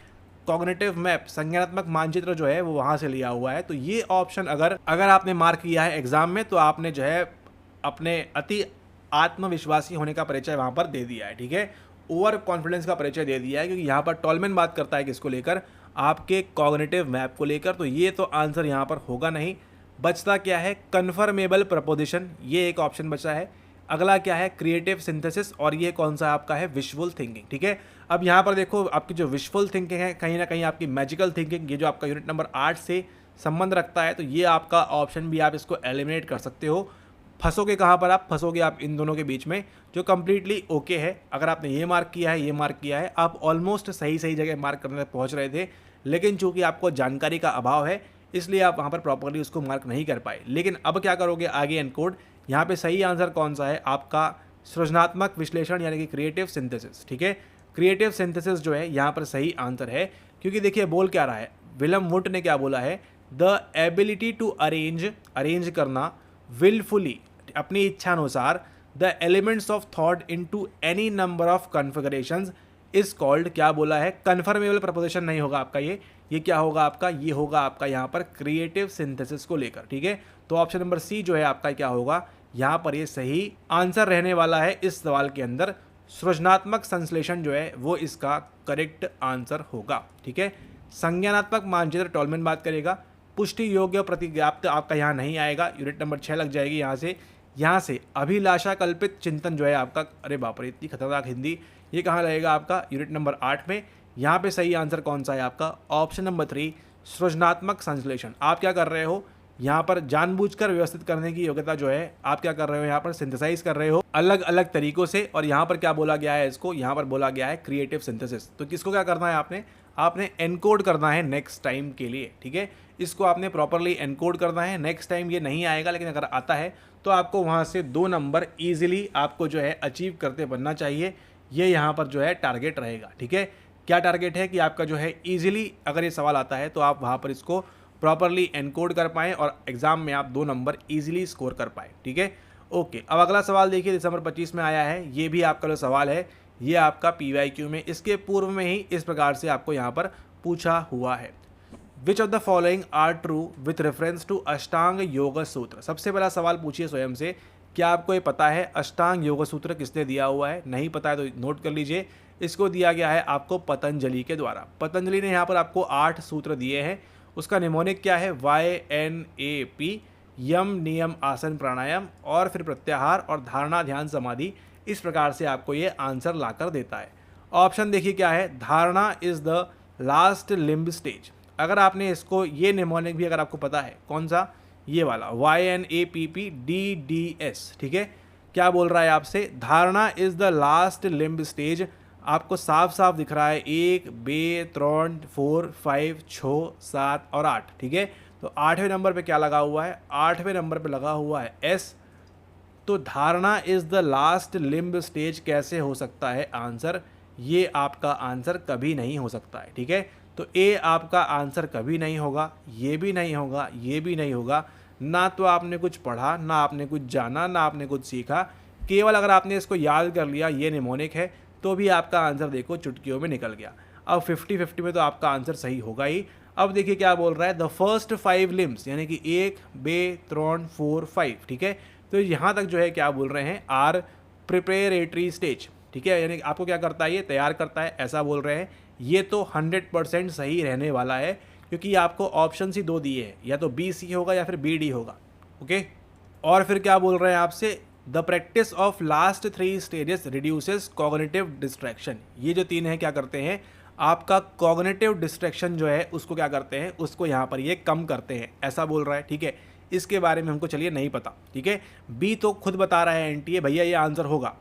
कॉग्निटिव मैप संज्ञानात्मक मानचित्र जो है वो वहाँ से लिया हुआ है। तो ये ऑप्शन अगर आपने मार्क किया है एग्जाम में, तो आपने जो है अपने अति आत्मविश्वासी होने का परिचय वहाँ पर दे दिया है, ठीक है, ओवर कॉन्फिडेंस का परिचय दे दिया है, क्योंकि यहाँ पर टॉलमैन बात करता है किसको लेकर, आपके कॉग्निटिव मैप को लेकर। तो ये तो आंसर यहाँ पर होगा नहीं, बचता क्या है, कन्फर्मेबल प्रपोजिशन, ये एक ऑप्शन बचा है। अगला क्या है, क्रिएटिव सिंथेसिस, और ये कौन सा आपका है, विजुअल थिंकिंग, ठीक है। अब यहाँ पर देखो आपकी जो विजुअल थिंकिंग है, कहीं ना कहीं आपकी मैजिकल थिंकिंग, ये जो आपका यूनिट नंबर 8 से संबंध रखता है, तो ये आपका ऑप्शन भी आप इसको एलिमिनेट कर सकते हो। फंसोगे कहाँ पर, आप फंसोगे आप इन दोनों के बीच में, जो कंप्लीटली ओके है। अगर आपने ये मार्क किया है, ये मार्क किया है, आप ऑलमोस्ट सही जगह मार्क करने तक पहुँच रहे थे, लेकिन चूंकि आपको जानकारी का अभाव है, इसलिए आप वहाँ पर प्रॉपरली उसको मार्क नहीं कर पाए। लेकिन अब क्या करोगे आगे एनकोड, यहाँ पे सही आंसर कौन सा है, आपका सृजनात्मक विश्लेषण, यानी कि क्रिएटिव सिंथेसिस, ठीक है। क्रिएटिव सिंथेसिस जो है यहाँ पर सही आंसर है, क्योंकि देखिए बोल क्या रहा है, विलम वुंट ने क्या बोला है, द एबिलिटी टू अरेंज करना विलफुली, अपनी इच्छा अनुसार, the elements of thought into any number of configurations is called, क्या बोला है, कन्फर्मेबल प्रपोजिशन नहीं होगा आपका ये क्या होगा आपका, ये होगा आपका यहाँ पर क्रिएटिव सिंथेसिस को लेकर, ठीक है। तो ऑप्शन नंबर C जो है आपका क्या होगा, यहाँ पर ये सही आंसर रहने वाला है इस सवाल के अंदर। सृजनात्मक संश्लेषण जो है वो इसका करेक्ट आंसर होगा, ठीक है। संज्ञानात्मक मानचित्र टॉलमैन बात करेगा, पुष्टि योग्य प्रतिज्ञाप्त आपका यहाँ नहीं आएगा, यूनिट नंबर 6 लग जाएगी यहाँ से अभिलाषा कल्पित चिंतन जो है आपका, अरे बाप रे इतनी खतरनाक हिंदी, ये कहाँ लगेगा आपका यूनिट नंबर 8 में। यहाँ पे सही आंसर कौन सा है आपका, ऑप्शन नंबर 3 सृजनात्मक संश्लेषण। आप क्या कर रहे हो यहाँ पर, जानबूझकर व्यवस्थित करने की योग्यता जो है आप क्या कर रहे हो, यहाँ पर सिंथेसाइज कर रहे हो अलग अलग तरीकों से, और यहाँ पर क्या बोला गया है इसको, यहाँ पर बोला गया है क्रिएटिव सिंथेसिस। तो किसको क्या करना है, आपने एनकोड करना है नेक्स्ट टाइम के लिए, ठीक है। इसको आपने प्रॉपरली एनकोड करना है, नेक्स्ट टाइम ये नहीं आएगा, लेकिन अगर आता है तो आपको वहाँ से 2 नंबर ईजिली आपको जो है अचीव करते बनना चाहिए। ये यहाँ पर जो है टारगेट रहेगा, ठीक है। क्या टारगेट है कि आपका जो है ईजिली अगर ये सवाल आता है तो आप वहाँ पर इसको प्रॉपरली एनकोड कर पाएँ और एग्जाम में आप 2 नंबर ईजिली स्कोर कर पाए, ठीक है। ओके, अब अगला सवाल देखिए, दिसंबर 25 में आया है, ये भी आपका जो सवाल है ये आपका PYQ में इसके पूर्व में ही इस प्रकार से आपको यहाँ पर पूछा हुआ है। Which of the following are true with reference to Ashtanga Yoga सूत्र। सबसे पहला सवाल पूछिए स्वयं से क्या आपको ये पता है अष्टांग योग सूत्र किसने दिया हुआ है? नहीं पता है तो नोट कर लीजिए, इसको दिया गया है आपको पतंजलि के द्वारा। पतंजलि ने यहाँ पर आपको 8 सूत्र दिए हैं। उसका निमोनिक क्या है? YNAP, यम नियम आसन प्राणायाम और फिर प्रत्याहार और धारणा ध्यान समाधि। इस प्रकार से आपको ये आंसर लाकर देता है। ऑप्शन देखिए क्या है, धारणा is the last limb stage. अगर आपने इसको ये निमोनिक भी अगर आपको पता है कौन सा, ये वाला YNAPPDDS, ठीक है, क्या बोल रहा है आपसे? धारणा is the last limb stage. आपको साफ साफ दिख रहा है 1 2 3 4 5 6 7 और 8, ठीक है। तो 8वें नंबर पे क्या लगा हुआ है? 8वें नंबर पे लगा हुआ है S। तो धारणा is the last limb stage कैसे हो सकता है आंसर? ये आपका आंसर कभी नहीं हो सकता है, ठीक है। तो ए आपका आंसर कभी नहीं होगा, ये भी नहीं होगा, ये भी नहीं होगा। ना तो आपने कुछ पढ़ा, ना आपने कुछ जाना, ना आपने कुछ सीखा। केवल अगर आपने इसको याद कर लिया ये निमोनिक है, तो भी आपका आंसर देखो चुटकियों में निकल गया। अब 50-50 में तो आपका आंसर सही होगा ही। अब देखिए क्या बोल रहा है, द फर्स्ट 5 लिम्स, यानी कि 1 2 3 4 5, ठीक है। तो यहाँ तक जो है क्या बोल रहे हैं, आर प्रिपेरेटरी स्टेज, ठीक है, यानी आपको क्या करता है, ये तैयार करता है, ऐसा बोल रहे हैं। ये तो 100% सही रहने वाला है, क्योंकि आपको ऑप्शन ही 2 दिए हैं, या तो BC होगा या फिर BD होगा, ओके। और फिर क्या बोल रहे हैं आपसे, the practice of last 3 stages reduces cognitive distraction. ये जो 3 है क्या करते हैं, आपका कॉग्निटिव डिस्ट्रैक्शन जो है उसको क्या करते हैं, उसको यहाँ पर ये कम करते हैं, ऐसा बोल रहा है, ठीक है। इसके बारे में हमको चलिए नहीं पता, ठीक है। बी तो खुद बता रहा है NTA भैया ये आंसर होगा,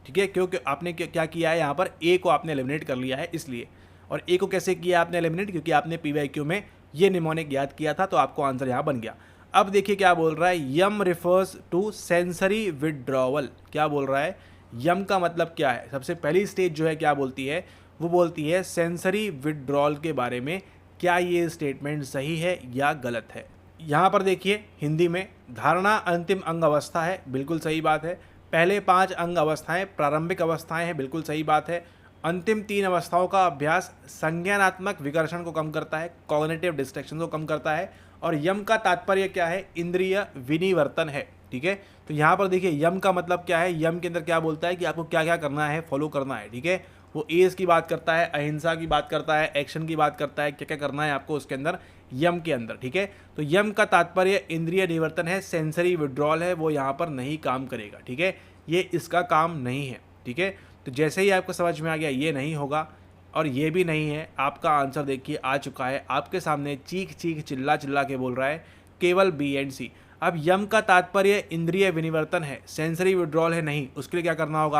ठीक है, क्योंकि आपने क्या किया है, यहाँ पर ए को आपने एलिमिनेट कर लिया है इसलिए। और ए को कैसे किया आपने एलिमिनेट, क्योंकि आपने PYQ में ये निमोनिक याद किया था, तो आपको आंसर यहाँ बन गया। अब देखिए क्या बोल रहा है, यम रिफर्स टू सेंसरी विड्रॉवल। क्या बोल रहा है, यम का मतलब क्या है? सबसे पहली स्टेज जो है क्या बोलती है, वो बोलती है सेंसरी विड्रॉल के बारे में। क्या ये स्टेटमेंट सही है या गलत है? यहाँ पर देखिए हिंदी में, धारणा अंतिम अंग अवस्था है, बिल्कुल सही बात है। पहले 5 अंग अवस्थाएं प्रारंभिक अवस्थाएं हैं, बिल्कुल सही बात है। अंतिम 3 अवस्थाओं का अभ्यास संज्ञानात्मक विकर्षण को कम करता है, कॉग्निटिव डिस्ट्रैक्शन को कम करता है। और यम का तात्पर्य क्या है, इंद्रिय विनिवर्तन है, ठीक है। तो यहाँ पर देखिए यम का मतलब क्या है, यम के अंदर क्या बोलता है कि आपको क्या क्या करना है, फॉलो करना है, ठीक है। वो एज की बात करता है, अहिंसा की बात करता है, एक्शन की बात करता है, क्या क्या करना है आपको उसके अंदर, यम के अंदर, ठीक है। तो यम का तात्पर्य इंद्रिय निवर्तन है, सेंसरी विड्रॉल है, वो यहाँ पर नहीं काम करेगा, ठीक है, ये इसका काम नहीं है, ठीक है। तो जैसे ही आपको समझ में आ गया ये नहीं होगा और ये भी नहीं है, आपका आंसर देखिए आ चुका है आपके सामने, चीख चीख चिल्ला चिल्ला के बोल रहा है केवल B एंड C। अब यम का तात्पर्य इंद्रिय विनिवर्तन है, सेंसरी विड्रॉल है नहीं, उसके लिए क्या करना होगा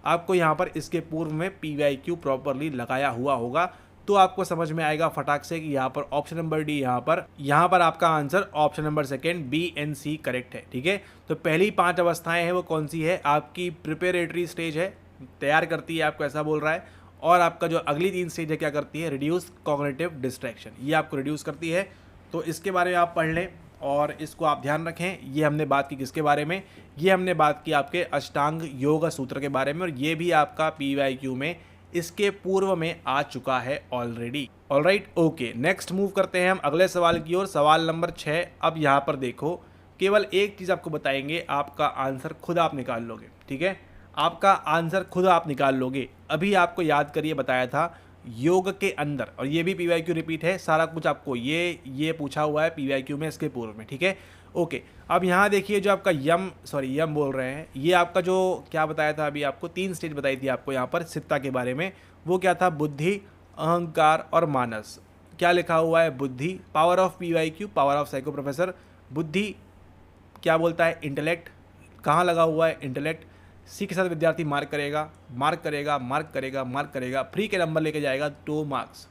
आपको यहाँ पर इसके पूर्व में PYQ प्रॉपरली लगाया हुआ होगा, तो आपको समझ में आएगा फटाक से कि यहाँ पर ऑप्शन नंबर डी, यहाँ पर आपका answer option number second B and C correct है, ठीक है। तो पहली 5 अवस्थाएं हैं वो कौन सी है, आपकी प्रिपेरेटरी स्टेज है, तैयार करती है आपको, ऐसा बोल रहा है। और आपका जो अगली 3 स्टेज है क्या करती है, रिड्यूस कॉग्निटिव डिस्ट्रैक्शन, ये आपको रिड्यूस करती है। तो इसके बारे में आप पढ़ लें और इसको आप ध्यान रखें। ये हमने बात की किसके बारे में, ये हमने बात की आपके अष्टांग योग सूत्र के बारे में, और ये भी आपका PYQ में इसके पूर्व में आ चुका है already. Alright, okay, next move करते हैं हम अगले सवाल की ओर, सवाल नंबर 6। अब यहाँ पर देखो, केवल एक चीज़ आपको बताएंगे, आपका आंसर खुद आप निकाल लोगे, ठीक है, आपका आंसर खुद आप निकाल लोगे। अभी आपको याद करिए बताया था योग के अंदर, और ये भी PYQ रिपीट है, सारा कुछ आपको ये पूछा हुआ है PYQ में इसके पूर्व में, ठीक है, ओके। अब यहाँ देखिए जो आपका यम बोल रहे हैं, ये आपका जो क्या बताया था अभी आपको, 3 स्टेज बताई थी आपको यहाँ पर चित्ता के बारे में, वो क्या था, बुद्धि, अहंकार और मानस। क्या लिखा हुआ है, बुद्धि, power of PYQ, power of psycho professor. बुद्धि क्या बोलता है, इंटेलेक्ट, कहाँ लगा हुआ है इंटेलेक्ट, C के साथ विद्यार्थी मार्क करेगा, मार्क करेगा, मार्क करेगा, मार्क करेगा, फ्री के नंबर लेके जाएगा 2 मार्क्स।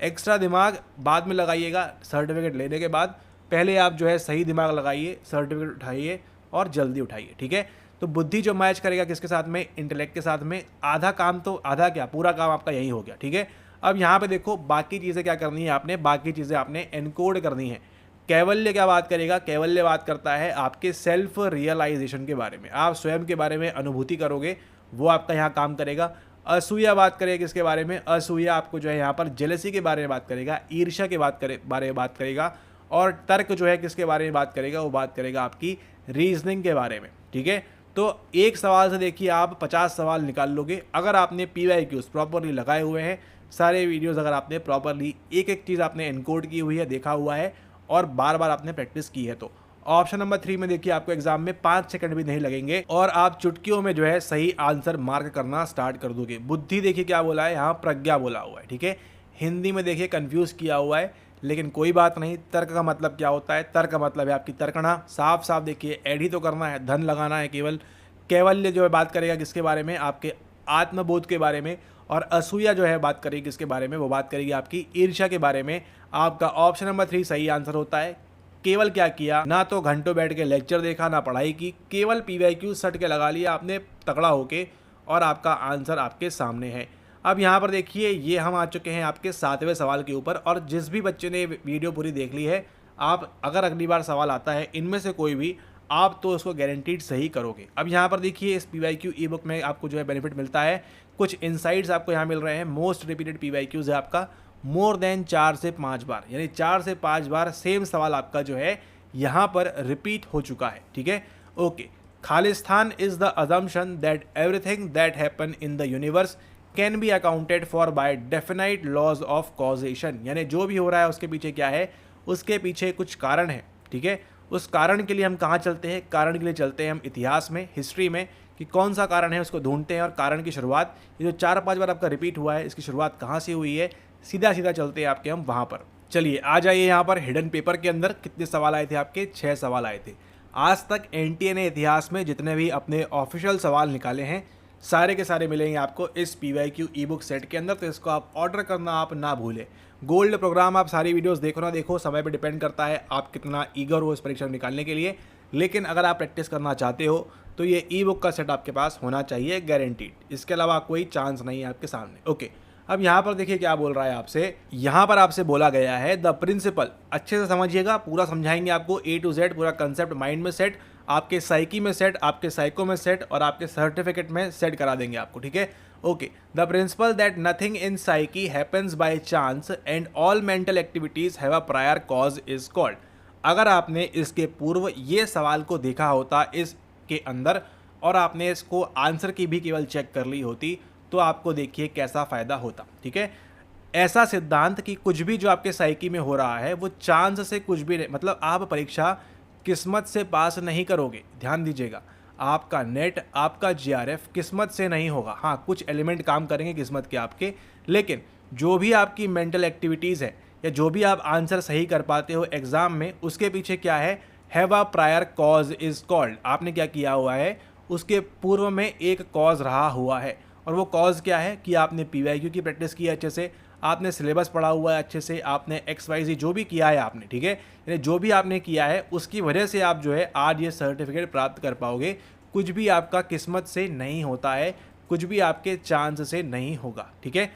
एक्स्ट्रा दिमाग बाद में लगाइएगा सर्टिफिकेट लेने के बाद, पहले आप जो है सही दिमाग लगाइए, सर्टिफिकेट उठाइए और जल्दी उठाइए, ठीक है। तो बुद्धि जो मैच करेगा किसके साथ में, इंटेलेक्ट के साथ में, आधा काम तो, आधा क्या, पूरा काम आपका यही हो गया, ठीक है। अब यहाँ पे देखो बाकी चीज़ें क्या करनी है आपने, बाकी चीज़ें आपने एनकोड करनी है। कैवल्य क्या बात करेगा, कैवल्य बात करता है आपके सेल्फ रियलाइजेशन के बारे में, आप स्वयं के बारे में अनुभूति करोगे, वो आपका यहाँ काम करेगा। असूया बात करेगा किसके बारे में, असूया आपको जो है यहाँ पर जेलसी के बारे में बात करेगा, ईर्ष्या के बारे में बात करेगा। और तर्क जो है किसके बारे में बात करेगा, वो बात करेगा आपकी रीजनिंग के बारे में, ठीक है। तो एक सवाल से देखिए आप 50 सवाल निकाल लोगे अगर आपने PYQs प्रॉपरली लगाए हुए हैं, सारे वीडियोस अगर आपने प्रॉपरली एक एक चीज़ आपने एनकोड की हुई है, देखा हुआ है और बार बार आपने प्रैक्टिस की है। तो ऑप्शन नंबर 3 में देखिए आपको एग्जाम में 5 सेकंड भी नहीं लगेंगे और आप चुटकियों में जो है सही आंसर मार्क करना स्टार्ट कर दोगे। बुद्धि देखिए क्या बोला है, यहाँ प्रज्ञा बोला हुआ है, ठीक है। हिंदी में देखिए कंफ्यूज किया हुआ है, लेकिन कोई बात नहीं। तर्क का मतलब क्या होता है, तर्क का मतलब है आपकी तर्कना। साफ साफ देखिए ऐड ही तो करना है, धन लगाना है केवल। कैवल्य जो है बात करेगा किसके बारे में, आपके आत्मबोध के बारे में। और असूया जो है बात करेगी किसके बारे में, वो बात करेगी आपकी ईर्ष्या के बारे में। आपका ऑप्शन नंबर 3 सही आंसर होता है। केवल क्या किया, ना तो घंटों बैठ के लेक्चर देखा, ना पढ़ाई की, केवल PYQ सट के लगा लिया आपने तगड़ा होके और आपका आंसर आपके सामने है। अब यहाँ पर देखिए ये हम आ चुके हैं आपके 7वें सवाल के ऊपर। और जिस भी बच्चे ने वीडियो पूरी देख ली है, आप अगर अगली बार सवाल आता है इनमें से कोई भी, आप तो उसको गारंटीड सही करोगे। अब यहाँ पर देखिए इस PYQ ई बुक में आपको जो है बेनिफिट मिलता है, कुछ इनसाइट्स आपको यहाँ मिल रहे हैं। मोस्ट रिपीटेड PYQs है आपका मोर देन 4 से 5 बार, यानी 4 से 5 बार सेम सवाल आपका जो है यहाँ पर रिपीट हो चुका है, ठीक है। Okay, Khalistan is the assumption that everything that happen in the universe can be accounted for by definite laws of causation, यानी जो भी हो रहा है उसके पीछे क्या है, उसके पीछे कुछ कारण है, ठीक है। उस कारण के लिए हम कहाँ चलते हैं, कारण के लिए चलते हैं हम इतिहास में, हिस्ट्री में, कि कौन सा कारण है उसको ढूंढते हैं। और कारण की शुरुआत ये जो 4-5 बार आपका रिपीट हुआ है, इसकी शुरुआत कहाँ से हुई है, सीधा सीधा चलते हैं आपके हम वहाँ पर। चलिए आ जाइए यहाँ पर हिडन पेपर के अंदर कितने सवाल आए थे आपके, 6 सवाल आए थे। आज तक NTA ने इतिहास में जितने भी अपने ऑफिशियल सवाल निकाले हैं, सारे के सारे मिलेंगे आपको इस PYQ ई बुक सेट के अंदर। तो इसको आप ऑर्डर करना आप ना भूलें। गोल्ड प्रोग्राम, आप सारी वीडियोस देखो ना देखो, समय पे डिपेंड करता है आप कितना ईगर हो इस परीक्षा में निकालने के लिए। लेकिन अगर आप प्रैक्टिस करना चाहते हो तो ये ई बुक का सेट आपके पास होना चाहिए गारंटीड, इसके अलावा कोई चांस नहीं है आपके सामने। ओके, अब यहाँ पर देखिए क्या बोल रहा है आपसे। यहाँ पर आपसे बोला गया है द प्रिंसिपल, अच्छे से समझिएगा, पूरा समझाएंगे आपको A to Z, पूरा कंसेप्ट माइंड में सेट, आपके साइकी में सेट, आपके साइको में सेट और आपके सर्टिफिकेट में सेट करा देंगे आपको, ठीक है। Okay, the principal that nothing in psyche happens by chance and all mental activities have a prior cause is called. अगर आपने इसके पूर्व ये सवाल को देखा होता इसके अंदर और आपने इसको आंसर की भी केवल चेक कर ली होती, तो आपको देखिए कैसा फ़ायदा होता, ठीक है। ऐसा सिद्धांत कि कुछ भी जो आपके साइकी में हो रहा है वो चांस से कुछ भी नहीं, मतलब आप परीक्षा किस्मत से पास नहीं करोगे। ध्यान दीजिएगा, आपका नेट, आपका GRF किस्मत से नहीं होगा। हाँ, कुछ एलिमेंट काम करेंगे किस्मत के आपके, लेकिन जो भी आपकी मेंटल एक्टिविटीज़ है या जो भी आप आंसर सही कर पाते हो एग्ज़ाम में, उसके पीछे क्या है, have a prior cause is called. आपने क्या किया हुआ है, उसके पूर्व में एक कॉज रहा हुआ है। और वो कॉज क्या है कि आपने PYQ की प्रैक्टिस की है अच्छे से, आपने सिलेबस पढ़ा हुआ है अच्छे से, आपने XYZ जो भी किया है आपने, ठीक है, यानी जो भी आपने किया है उसकी वजह से आप जो है आज ये सर्टिफिकेट प्राप्त कर पाओगे। कुछ भी आपका किस्मत से नहीं होता है, कुछ भी आपके चांस से नहीं होगा, ठीक है।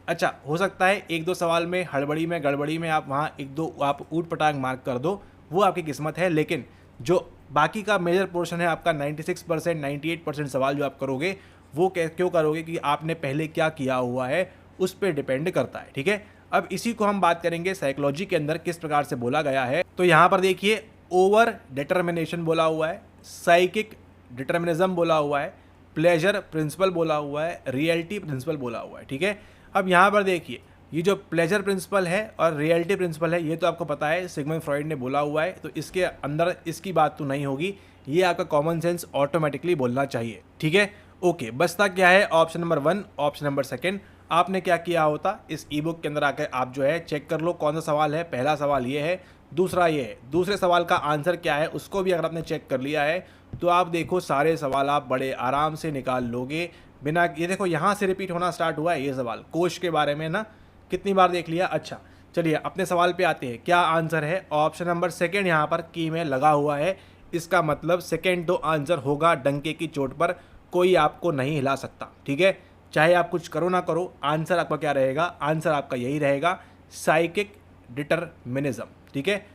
अच्छा, हो सकता है 1-2 सवाल में हड़बड़ी में गड़बड़ी में आप वहाँ 1-2 आप ऊट पटांग मार्क कर दो, वो आपकी किस्मत है। लेकिन जो बाकी का मेजर पोर्शन है आपका 96% 98% सवाल जो आप करोगे, वो क्यों करोगे कि आपने पहले क्या किया हुआ है, उस पर डिपेंड करता है, ठीक है। अब इसी को हम बात करेंगे साइकोलॉजी के अंदर किस प्रकार से बोला गया है। तो यहाँ पर देखिए ओवर डिटर्मिनेशन बोला हुआ है, साइकिक डिटर्मिनिज्म बोला हुआ है, प्लेजर प्रिंसिपल बोला हुआ है, रियलिटी प्रिंसिपल बोला हुआ है, ठीक है। अब यहाँ पर देखिए ये जो प्लेजर प्रिंसिपल है और रियलिटी प्रिंसिपल है, ये तो आपको पता है सिगमंड फ्रॉइड ने बोला हुआ है, तो इसके अंदर इसकी बात तो नहीं होगी, ये आपका कॉमन सेंस ऑटोमेटिकली बोलना चाहिए, ठीक है। ओके, बचता क्या है, ऑप्शन नंबर 1, ऑप्शन नंबर 2। आपने क्या किया होता, इस ई बुक के अंदर आकर आप जो है चेक कर लो कौन सा सवाल है। पहला सवाल ये है, दूसरा ये है, दूसरे सवाल का आंसर क्या है उसको भी अगर आपने चेक कर लिया है तो आप देखो सारे सवाल आप बड़े आराम से निकाल लोगे बिना, ये देखो यहाँ से रिपीट होना स्टार्ट हुआ है ये सवाल, कोश के बारे में ना, कितनी बार देख लिया। अच्छा चलिए अपने सवाल पे आते हैं, क्या आंसर है, ऑप्शन नंबर 2 यहाँ पर की में लगा हुआ है। इसका मतलब सेकेंड तो आंसर होगा, डंके की चोट पर कोई आपको नहीं हिला सकता, ठीक है। चाहे आप कुछ करो ना करो, आंसर आपका क्या रहेगा, आंसर आपका यही रहेगा, साइकिक डिटरमिनिज्म, ठीक है।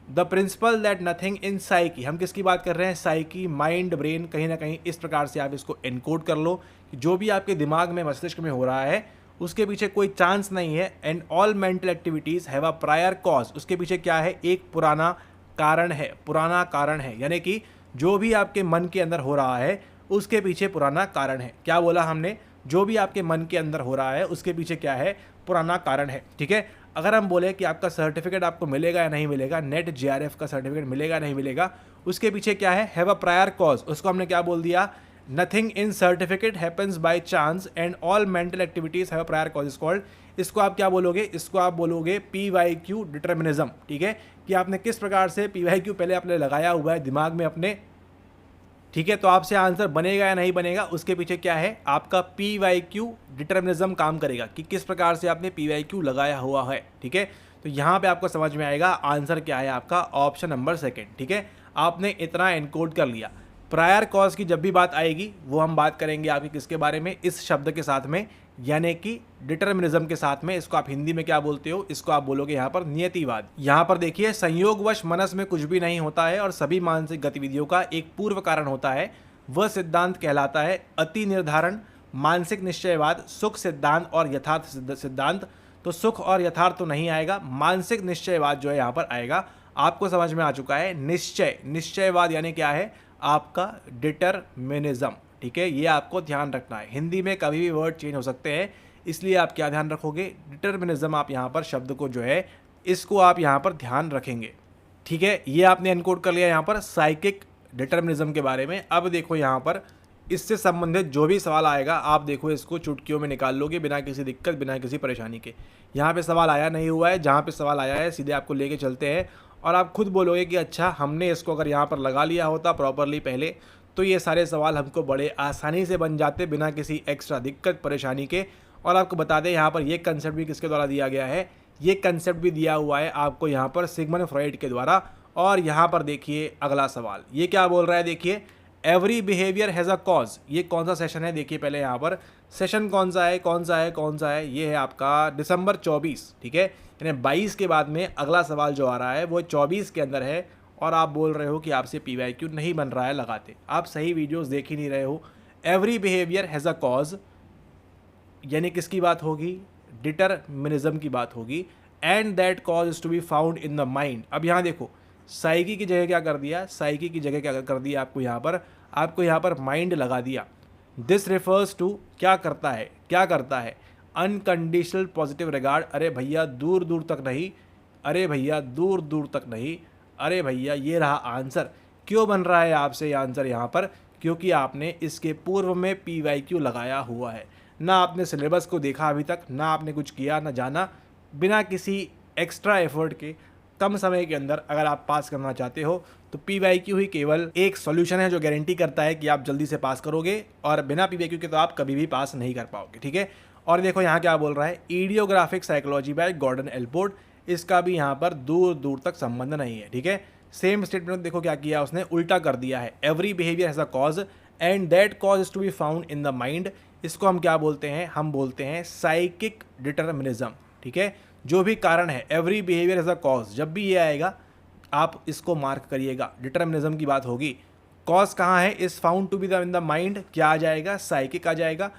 The principal that nothing in psyche, हम किसकी बात कर रहे हैं, साइकी, माइंड, ब्रेन, कहीं ना कहीं इस प्रकार से आप इसको एनकोड कर लो कि जो भी आपके दिमाग में, मस्तिष्क में हो रहा है उसके पीछे कोई चांस नहीं है। And all mental activities have a prior cause, उसके पीछे क्या है, एक पुराना कारण है, पुराना कारण है, यानी कि जो भी आपके मन के अंदर हो रहा है उसके पीछे पुराना कारण है। क्या बोला हमने? जो भी आपके मन के अंदर हो रहा है उसके पीछे क्या है? पुराना कारण है। ठीक है, अगर हम बोले कि आपका सर्टिफिकेट आपको मिलेगा या नहीं मिलेगा, नेट जीआरएफ का सर्टिफिकेट मिलेगा या नहीं मिलेगा, उसके पीछे क्या है? Have a prior cause. उसको हमने क्या बोल दिया? Nothing in certificate happens by chance and all mental activities have a prior cause is called. इसको आप क्या बोलोगे? इसको आप बोलोगे PYQ डिटर्मिनिज्म। ठीक है, कि आपने किस प्रकार से PYQ पहले आपने लगाया हुआ है दिमाग में अपने। ठीक है, तो आपसे आंसर बनेगा या नहीं बनेगा, उसके पीछे क्या है? आपका PYQ डिटर्मिनिज्म काम करेगा कि किस प्रकार से आपने PYQ लगाया हुआ है। ठीक है, तो यहाँ पे आपको समझ में आएगा आंसर क्या है आपका, ऑप्शन नंबर सेकंड। ठीक है, आपने इतना एनकोड कर लिया। प्रायर कॉज की जब भी बात आएगी वो हम बात करेंगे आपकी किसके बारे में? इस शब्द के साथ में, यानी कि डिटर्मिनिज्म के साथ में। इसको आप हिंदी में क्या बोलते हो? इसको आप बोलोगे यहाँ पर नियतिवाद। यहाँ पर देखिए, संयोगवश मनस में कुछ भी नहीं होता है और सभी मानसिक गतिविधियों का एक पूर्व कारण होता है। वह सिद्धांत कहलाता है अति निर्धारण, मानसिक निश्चयवाद, सुख सिद्धांत और यथार्थ सिद्धांत। तो सुख और यथार्थ तो नहीं आएगा, मानसिक निश्चयवाद जो है यहाँ पर आएगा। आपको समझ में आ चुका है। निश्चयवाद यानी क्या है? आपका डिटरमिनिज्म। ठीक है, ये आपको ध्यान रखना है। हिंदी में कभी भी वर्ड चेंज हो सकते हैं, इसलिए आप क्या ध्यान रखोगे? डिटरमिनिज्म। आप यहाँ पर शब्द को जो है इसको आप यहाँ पर ध्यान रखेंगे। ठीक है, ये आपने एनकोड कर लिया यहाँ पर साइकिक डिटर्मिनिज्म के बारे में। अब देखो यहाँ पर इससे संबंधित जो भी सवाल आएगा आप देखो इसको चुटकियों में निकाल लोगे बिना किसी दिक्कत, बिना किसी परेशानी के। यहाँ पे सवाल आया नहीं हुआ है, जहाँ पे सवाल आया है सीधे आपको लेके चलते हैं और आप खुद बोलोगे कि अच्छा, हमने इसको अगर यहाँ पर लगा लिया होता प्रॉपरली पहले तो ये सारे सवाल हमको बड़े आसानी से बन जाते बिना किसी एक्स्ट्रा दिक्कत परेशानी के। और आपको बता दें यहाँ पर ये कंसेप्ट भी किसके द्वारा दिया गया है? ये कंसेप्ट भी दिया हुआ है आपको यहाँ पर सिगमंड फ्रॉइड के द्वारा। और यहाँ पर देखिए अगला सवाल, ये क्या बोल रहा है? देखिए, every behaviour has a cause. ये कौन सा सेशन है? देखिए पहले यहाँ पर सेशन कौन सा है, कौन सा है, कौन सा है? ये है आपका दिसंबर 24। ठीक है, यानी 22 के बाद में अगला सवाल जो आ रहा है वो 24 के अंदर है। और आप बोल रहे हो कि आपसे PYQ नहीं बन रहा है लगाते, आप सही वीडियोस देख ही नहीं रहे हो। Every behaviour has a cause यानी किसकी बात होगी? डिटरमिनिज्म की बात होगी। And that cause is to be found in the mind. अब यहाँ देखो, साइकी की जगह क्या कर दिया? साइकी की जगह क्या कर दिया आपको यहाँ पर माइंड लगा दिया। दिस रेफर्स टू, क्या करता है? क्या करता है? Unconditional positive regard. अरे भैया दूर दूर तक नहीं, अरे भैया दूर दूर तक नहीं, अरे भैया ये रहा आंसर। क्यों बन रहा है आपसे ये आंसर यहाँ पर? क्योंकि आपने इसके पूर्व में PYQ लगाया हुआ है। ना आपने सिलेबस को देखा अभी तक, ना आपने कुछ किया, ना जाना। बिना किसी एक्स्ट्रा एफर्ट के कम समय के अंदर अगर आप पास करना चाहते हो तो PYQ ही केवल एक सॉल्यूशन है जो गारंटी करता है कि आप जल्दी से पास करोगे, और बिना PYQ के तो आप कभी भी पास नहीं कर पाओगे। ठीक है, और देखो यहाँ क्या बोल रहा है? Idiographic psychology by Gordon Allport. इसका भी यहाँ पर दूर दूर तक संबंध नहीं है। ठीक है, सेम स्टेटमेंट देखो क्या किया उसने, उल्टा कर दिया है। Every behaviour has a cause and that cause is to be found in the mind. इसको हम क्या बोलते हैं? हम बोलते हैं साइकिक डिटर्मिनिज्म। ठीक है, जो भी कारण है, every behaviour has a cause, जब भी ये आएगा आप इसको मार्क करिएगा, डिटर्मिनिज्म की बात होगी। कॉज कहाँ है? Is found to be in the mind, क्या आ जाएगा? साइकिक आ जाएगा।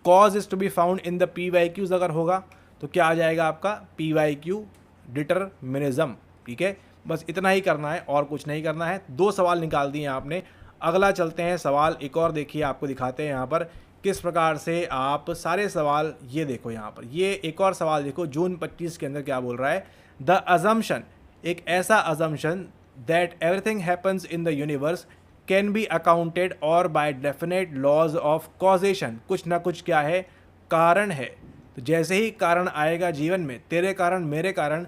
Cause is to be found in the PYQs अगर होगा तो क्या आ जाएगा आपका? PYQ determinism. ठीक है, बस इतना ही करना है और कुछ नहीं करना है। 2 सवाल निकाल दिए आपने। अगला चलते हैं सवाल एक और, देखिए आपको दिखाते हैं यहाँ पर किस प्रकार से आप सारे सवाल। ये देखो यहाँ पर ये एक और सवाल देखो, जून 25 के अंदर क्या बोल रहा है? द अजम्पशन, एक ऐसा assumption that everything happens in the universe can be accounted और by definite laws of causation. कुछ ना कुछ क्या है? कारण है। तो जैसे ही कारण आएगा जीवन में, तेरे कारण मेरे कारण,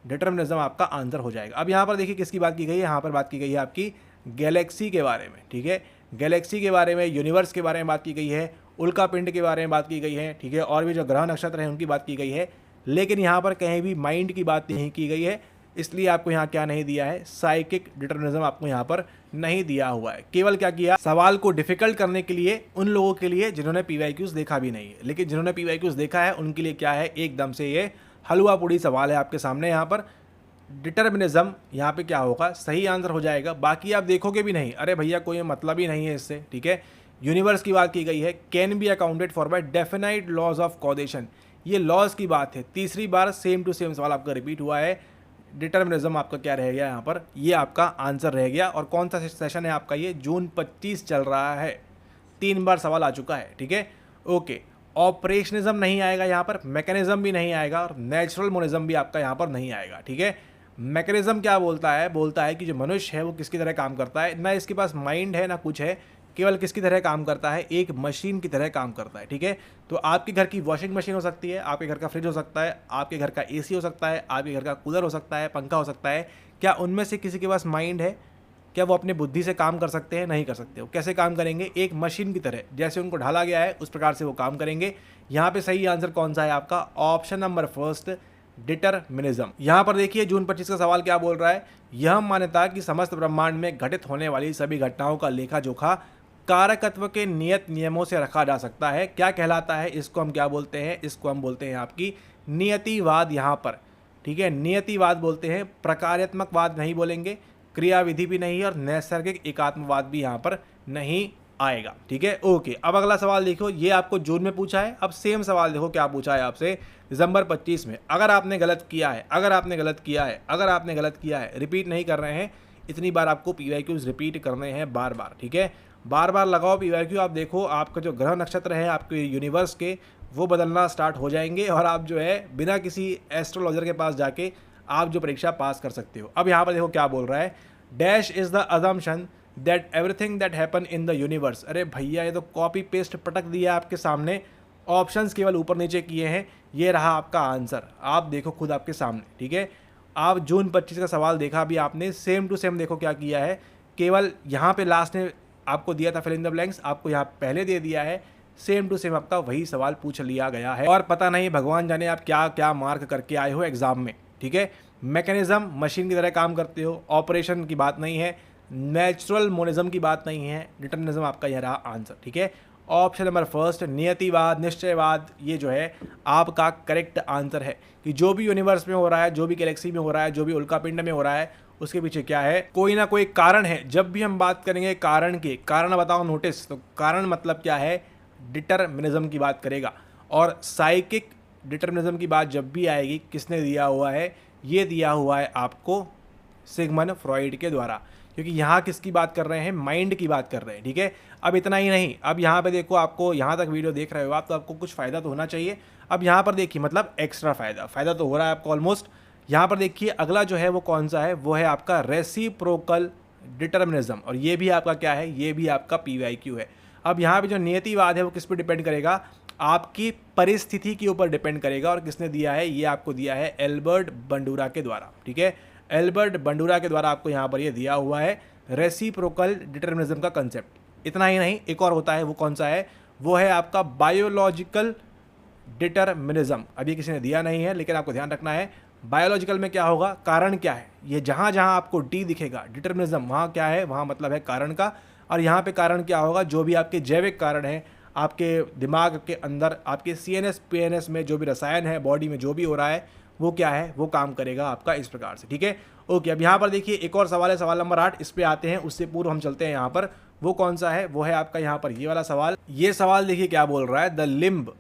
डिटर्मिनिज्म आपका आंसर हो जाएगा। अब यहाँ पर देखिए किसकी बात की गई है? यहाँ पर बात की गई है आपकी गैलेक्सी के बारे में। ठीक है, गैलेक्सी के बारे में, यूनिवर्स के बारे में बात की गई है, उल्का पिंड के बारे में बात की गई है। ठीक है, और भी जो ग्रह नक्षत्र हैं उनकी बात की गई है, लेकिन यहाँ पर कहीं भी माइंड की बात नहीं की गई है। इसलिए आपको यहाँ क्या नहीं दिया है? साइकिक डिटर्मिनिज्म आपको यहाँ पर नहीं दिया हुआ है। केवल क्या किया? सवाल को डिफिकल्ट करने के लिए उन लोगों के लिए जिन्होंने PYQs देखा भी नहीं है, लेकिन जिन्होंने PYQs देखा है उनके लिए क्या है? एकदम से ये हलवा पूड़ी सवाल है आपके सामने। यहाँ पर डिटर्मिनिज्म यहाँ पे क्या होगा? सही आंसर हो जाएगा। बाकी आप देखोगे भी नहीं, अरे भैया कोई मतलब ही नहीं है इससे। ठीक है, यूनिवर्स की बात की गई है, can be accounted for by definite laws of causation. ये लॉज की बात है। तीसरी बार सेम टू सेम सवाल आपका रिपीट हुआ है। डिटर्मिनिज्म आपका क्या रह गया यहाँ पर, ये आपका आंसर रह गया। और कौन सा सेशन है आपका, ये जून 25 चल रहा है, 3 बार सवाल आ चुका है, ठीक है। ओके, ऑपरेशनिज्म नहीं आएगा यहाँ पर, मैकेनिज्म भी नहीं आएगा और नेचुरल मोनिज्म भी आपका यहाँ पर नहीं आएगा, ठीक है। मैकेनिज्म क्या बोलता है कि जो मनुष्य है वो किसकी तरह काम करता है, ना इसके पास माइंड है ना कुछ है, केवल किसकी तरह काम करता है, एक मशीन की तरह काम करता है, ठीक है। तो आपके घर की वॉशिंग मशीन हो सकती है, आपके घर का फ्रिज हो सकता है, आपके घर का एसी हो सकता है, आपके घर का कूलर हो सकता है, पंखा हो सकता है। क्या उनमें से किसी के पास माइंड है? क्या वो अपने बुद्धि से काम कर सकते हैं? नहीं कर सकते। वो कैसे काम करेंगे? एक मशीन की तरह, जैसे उनको ढाला गया है उस प्रकार से वो काम करेंगे। यहाँ पे सही आंसर कौन सा है आपका, ऑप्शन नंबर फर्स्ट, डिटरमिनिज्म। यहाँ पर देखिए जून 25 का सवाल क्या बोल रहा है, यह मान्यता कि समस्त ब्रह्मांड में घटित होने वाली सभी घटनाओं का लेखा जोखा कारकत्व के नियत नियमों से रखा जा सकता है, क्या कहलाता है? इसको हम क्या बोलते हैं, इसको हम बोलते हैं आपकी नियतिवाद यहाँ पर, ठीक है। नियतिवाद बोलते हैं, प्रकार्यात्मकवाद नहीं बोलेंगे, क्रियाविधि भी नहीं और नैसर्गिक एकात्मवाद भी यहाँ पर नहीं आएगा, ठीक है। ओके, अब अगला सवाल देखो, ये आपको जून में पूछा है। अब सेम सवाल देखो क्या पूछा है आपसे दिसंबर 25 में। अगर आपने गलत किया है, रिपीट नहीं कर रहे हैं, इतनी बार आपको पीवाईक्यूज रिपीट करने हैं बार बार, ठीक है। बार बार लगाओ पीवाईक्यू। आप देखो आपका जो ग्रह नक्षत्र है आपके यूनिवर्स के, वो बदलना स्टार्ट हो जाएंगे और आप जो है बिना किसी एस्ट्रोलॉजर के पास जाके आप जो परीक्षा पास कर सकते हो। अब यहाँ पर देखो क्या बोल रहा है, dash is the assumption that everything that happen in the universe. अरे भैया ये तो कॉपी पेस्ट पटक दिया आपके सामने, ऑप्शंस केवल ऊपर नीचे किए हैं, ये रहा आपका आंसर। आप देखो खुद आपके सामने, ठीक है। आप जून 25 का सवाल देखा अभी आपने, सेम टू सेम देखो क्या किया है, केवल यहाँ पे लास्ट ने आपको दिया था फिल इन द ब्लैंक्स, आपको यहाँ पहले दे दिया है, सेम टू सेम आपका वही सवाल पूछ लिया गया है। और पता नहीं भगवान जाने आप क्या क्या मार्क करके आए हो एग्जाम में, ठीक है। मैकेनिज्म मशीन की तरह काम करते हो, ऑपरेशन की बात नहीं है, नेचुरल मोनिज्म की बात नहीं है, डिटर्मिनिज्म आपका यह रहा आंसर, ठीक है। ऑप्शन नंबर फर्स्ट नियतिवाद, निश्चयवाद, ये जो है आपका करेक्ट आंसर है कि जो भी यूनिवर्स में हो रहा है, जो भी गैलेक्सी में हो रहा है, जो भी उल्कापिंड में हो रहा है, उसके पीछे क्या है, कोई ना कोई कारण है। जब भी हम बात करेंगे कारण के, कारण बताओ नोटिस, तो कारण मतलब क्या है, डिटर्मिनिज्म की बात करेगा। और साइकिक डिटर्मिनिज्म की बात जब भी आएगी, किसने दिया हुआ है, ये दिया हुआ है आपको सिगमंड फ्रॉइड के द्वारा, क्योंकि यहाँ किसकी बात कर रहे हैं, माइंड की बात कर रहे हैं, ठीक है। अब इतना ही नहीं, अब यहाँ पे देखो, आपको यहाँ तक वीडियो देख रहे हो आप, तो आपको कुछ फ़ायदा तो होना चाहिए। अब यहाँ पर देखिए, मतलब एक्स्ट्रा फ़ायदा तो हो रहा है आपको ऑलमोस्ट। यहाँ पर देखिए अगला जो है वो कौन सा है, वो है आपका रेसिप्रोकल डिटर्मिनिज्म, और ये भी आपका क्या है, ये भी आपका पीवाईक्यू है। अब यहाँ पे जो नियतिवाद है वो किस पे डिपेंड करेगा, आपकी परिस्थिति के ऊपर डिपेंड करेगा। और किसने दिया है, ये आपको दिया है एल्बर्ट बंडूरा के द्वारा, ठीक है। एल्बर्ट बंडूरा के द्वारा आपको यहाँ पर ये दिया हुआ है रेसिप्रोकल डिटर्मिनिज्म का कंसेप्ट। इतना ही नहीं, एक और होता है, वो कौन सा है, वो है आपका बायोलॉजिकल डिटर्मिनिज्म। अभी किसी ने दिया नहीं है, लेकिन आपको ध्यान रखना है बायोलॉजिकल में क्या होगा, कारण क्या है, ये जहाँ जहाँ आपको डी दिखेगा डिटर्मिनिज्म, वहाँ क्या है, वहाँ मतलब है कारण का। और यहाँ पे कारण क्या होगा, जो भी आपके जैविक कारण है, आपके दिमाग के अंदर, आपके सीएनएस पीएनएस में जो भी रसायन है, बॉडी में जो भी हो रहा है, वो क्या है, वो काम करेगा आपका इस प्रकार से, ठीक है। ओके, अब यहाँ पर देखिए एक और सवाल है, सवाल नंबर 8, इस पे आते हैं। उससे पूर्व हम चलते हैं यहाँ पर, वो कौन सा है, वो है आपका यहाँ पर ये वाला सवाल। ये सवाल देखिए क्या बोल रहा है, द लिम्ब,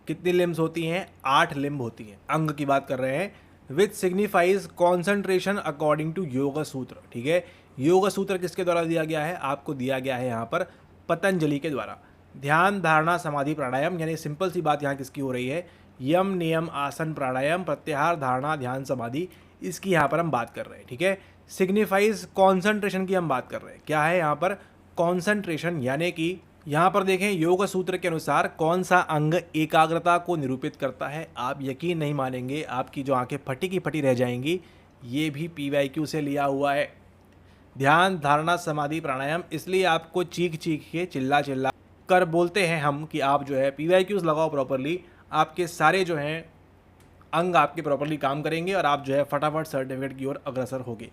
कितनी लिम्ब्स होती हैं, 8 लिम्ब होती हैं, अंग की बात कर रहे हैं, विच सिग्निफाइज कॉन्सेंट्रेशन अकॉर्डिंग टू योग सूत्र, ठीक है। योग सूत्र किसके द्वारा दिया गया है, आपको दिया गया है यहाँ पर पतंजलि के द्वारा। ध्यान धारणा समाधि प्राणायाम, यानी सिंपल सी बात यहाँ किसकी हो रही है, यम नियम आसन प्राणायाम प्रत्याहार धारणा ध्यान समाधि, इसकी यहाँ पर हम बात कर रहे हैं, ठीक है। सिग्निफाइज कॉन्सेंट्रेशन की हम बात कर रहे हैं, क्या है यहाँ पर कॉन्सेंट्रेशन, यानी कि यहाँ पर देखें योग सूत्र के अनुसार कौन सा अंग एकाग्रता को निरूपित करता है। आप यकीन नहीं मानेंगे, आपकी जो आंखें फटी की फटी रह जाएंगी, ये भी पीवाईक्यू से लिया हुआ है। ध्यान धारणा समाधि प्राणायाम, इसलिए आपको चीख चीख के चिल्ला चिल्ला कर बोलते हैं हम कि आप जो है पीवाईक्यूज लगाओ प्रॉपरली, आपके सारे जो हैं अंग आपके प्रॉपरली काम करेंगे और आप जो है फटाफट सर्टिफिकेट की ओर अग्रसर होगे।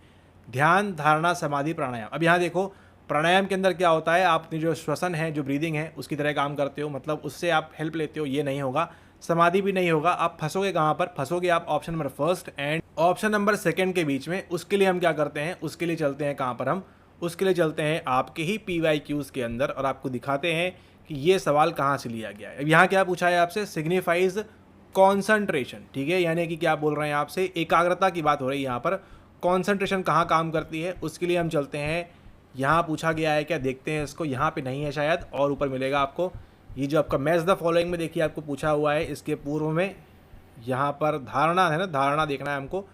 ध्यान धारणा समाधि प्राणायाम, अब यहाँ देखो प्राणायाम के अंदर क्या होता है, आपने जो श्वसन है, जो ब्रीदिंग है, उसकी तरह काम करते हो, मतलब उससे आप हेल्प लेते हो, ये नहीं होगा। समाधि भी नहीं होगा। आप फंसोगे कहाँ पर, फंसोगे आप option number first and option number second के बीच में। उसके लिए हम क्या करते हैं, उसके लिए चलते हैं कहाँ पर, हम उसके लिए चलते हैं आपके ही PYQs के अंदर और आपको दिखाते हैं कि ये सवाल कहाँ से लिया गया है। अब यहाँ क्या पूछा है आपसे, सिग्निफाइज कॉन्सेंट्रेशन, ठीक है, यानी कि क्या बोल रहे हैं आपसे, एकाग्रता की बात हो रही है यहाँ पर। कॉन्सेंट्रेशन कहाँ काम करती है उसके लिए हम चलते हैं, यहाँ पूछा गया है क्या, देखते हैं इसको। यहाँ पे नहीं है शायद, और ऊपर मिलेगा आपको। ये जो आपका मैच द फॉलोइंग में देखिए आपको पूछा हुआ है, इसके पूर्व में यहाँ पर धारणा है ना, धारणा देखना है हमको,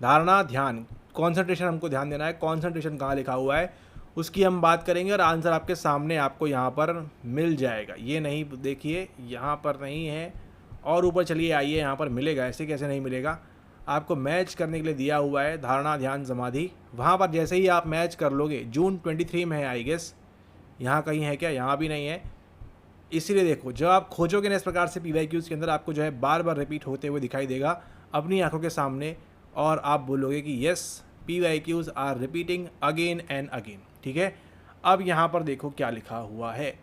धारणा ध्यान, कॉन्सेंट्रेशन हमको ध्यान देना है। कॉन्सेंट्रेशन कहाँ लिखा हुआ है उसकी हम बात करेंगे, और आंसर आपके सामने आपको यहाँ पर मिल जाएगा। ये नहीं, देखिए यहाँ पर नहीं है, और ऊपर चलिए आइए, यहाँ पर मिलेगा। ऐसे कैसे नहीं मिलेगा, आपको मैच करने के लिए दिया हुआ है धारणा ध्यान समाधि। वहाँ पर जैसे ही आप मैच कर लोगे, जून 23 में है आई गेस, यहाँ कहीं है क्या, यहाँ भी नहीं है। इसीलिए देखो, जब आप खोजोगे ना इस प्रकार से PYQs के अंदर, आपको जो है बार बार रिपीट होते हुए दिखाई देगा अपनी आंखों के सामने, और आप बोलोगे कि yes PYQs are repeating again and again, ठीक है। अब यहाँ पर देखो क्या लिखा हुआ है,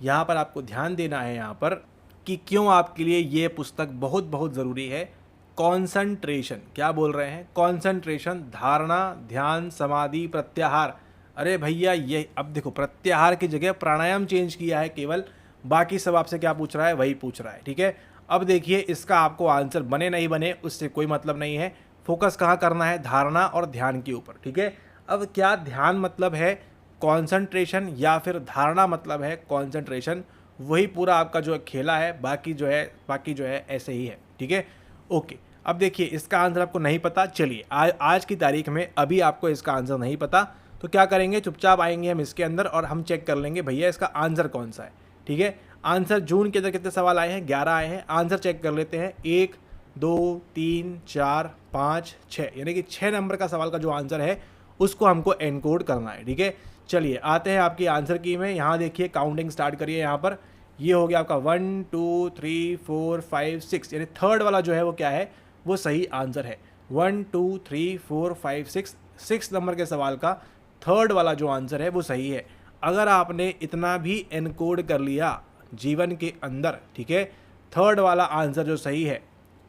यहाँ पर आपको ध्यान देना है यहाँ पर कि क्यों आपके लिए ये पुस्तक बहुत बहुत ज़रूरी है। कॉन्सेंट्रेशन, क्या बोल रहे हैं, कॉन्सेंट्रेशन, धारणा ध्यान समाधि प्रत्याहार। अरे भैया ये अब देखो, प्रत्याहार की जगह प्राणायाम चेंज किया है केवल, बाकी सब आपसे क्या पूछ रहा है वही पूछ रहा है, ठीक है। अब देखिए इसका आपको आंसर बने नहीं बने उससे कोई मतलब नहीं है, फोकस कहाँ करना है, धारणा और ध्यान के ऊपर, ठीक है। अब क्या ध्यान मतलब है कॉन्सेंट्रेशन, या फिर धारणा मतलब है कॉन्सेंट्रेशन, वही पूरा आपका जो खेला है, बाकी जो है ऐसे ही है, ठीक है। ओके, अब देखिए इसका आंसर आपको नहीं पता, चलिए आज की तारीख में अभी आपको इसका आंसर नहीं पता, तो क्या करेंगे, चुपचाप आएंगे हम इसके अंदर और हम चेक कर लेंगे भैया इसका आंसर कौन सा है, ठीक है। आंसर जून के अंदर कितने सवाल आए हैं, 11 आए हैं। आंसर चेक कर लेते हैं, 1 2 3 4 5 6, यानी कि 6 नंबर का सवाल का जो आंसर है उसको हमको एनकोड करना है, ठीक है। चलिए आते हैं आपकी आंसर की में, यहाँ देखिए काउंटिंग स्टार्ट करिए। यहाँ पर ये हो गया आपका 1 2 3 4 5 6, यानी थर्ड वाला जो है वो क्या है, वो सही आंसर है। 1 2 3 4 5 6, 6 नंबर के सवाल का थर्ड वाला जो आंसर है वो सही है। अगर आपने इतना भी एनकोड कर लिया जीवन के अंदर, ठीक है, थर्ड वाला आंसर जो सही है।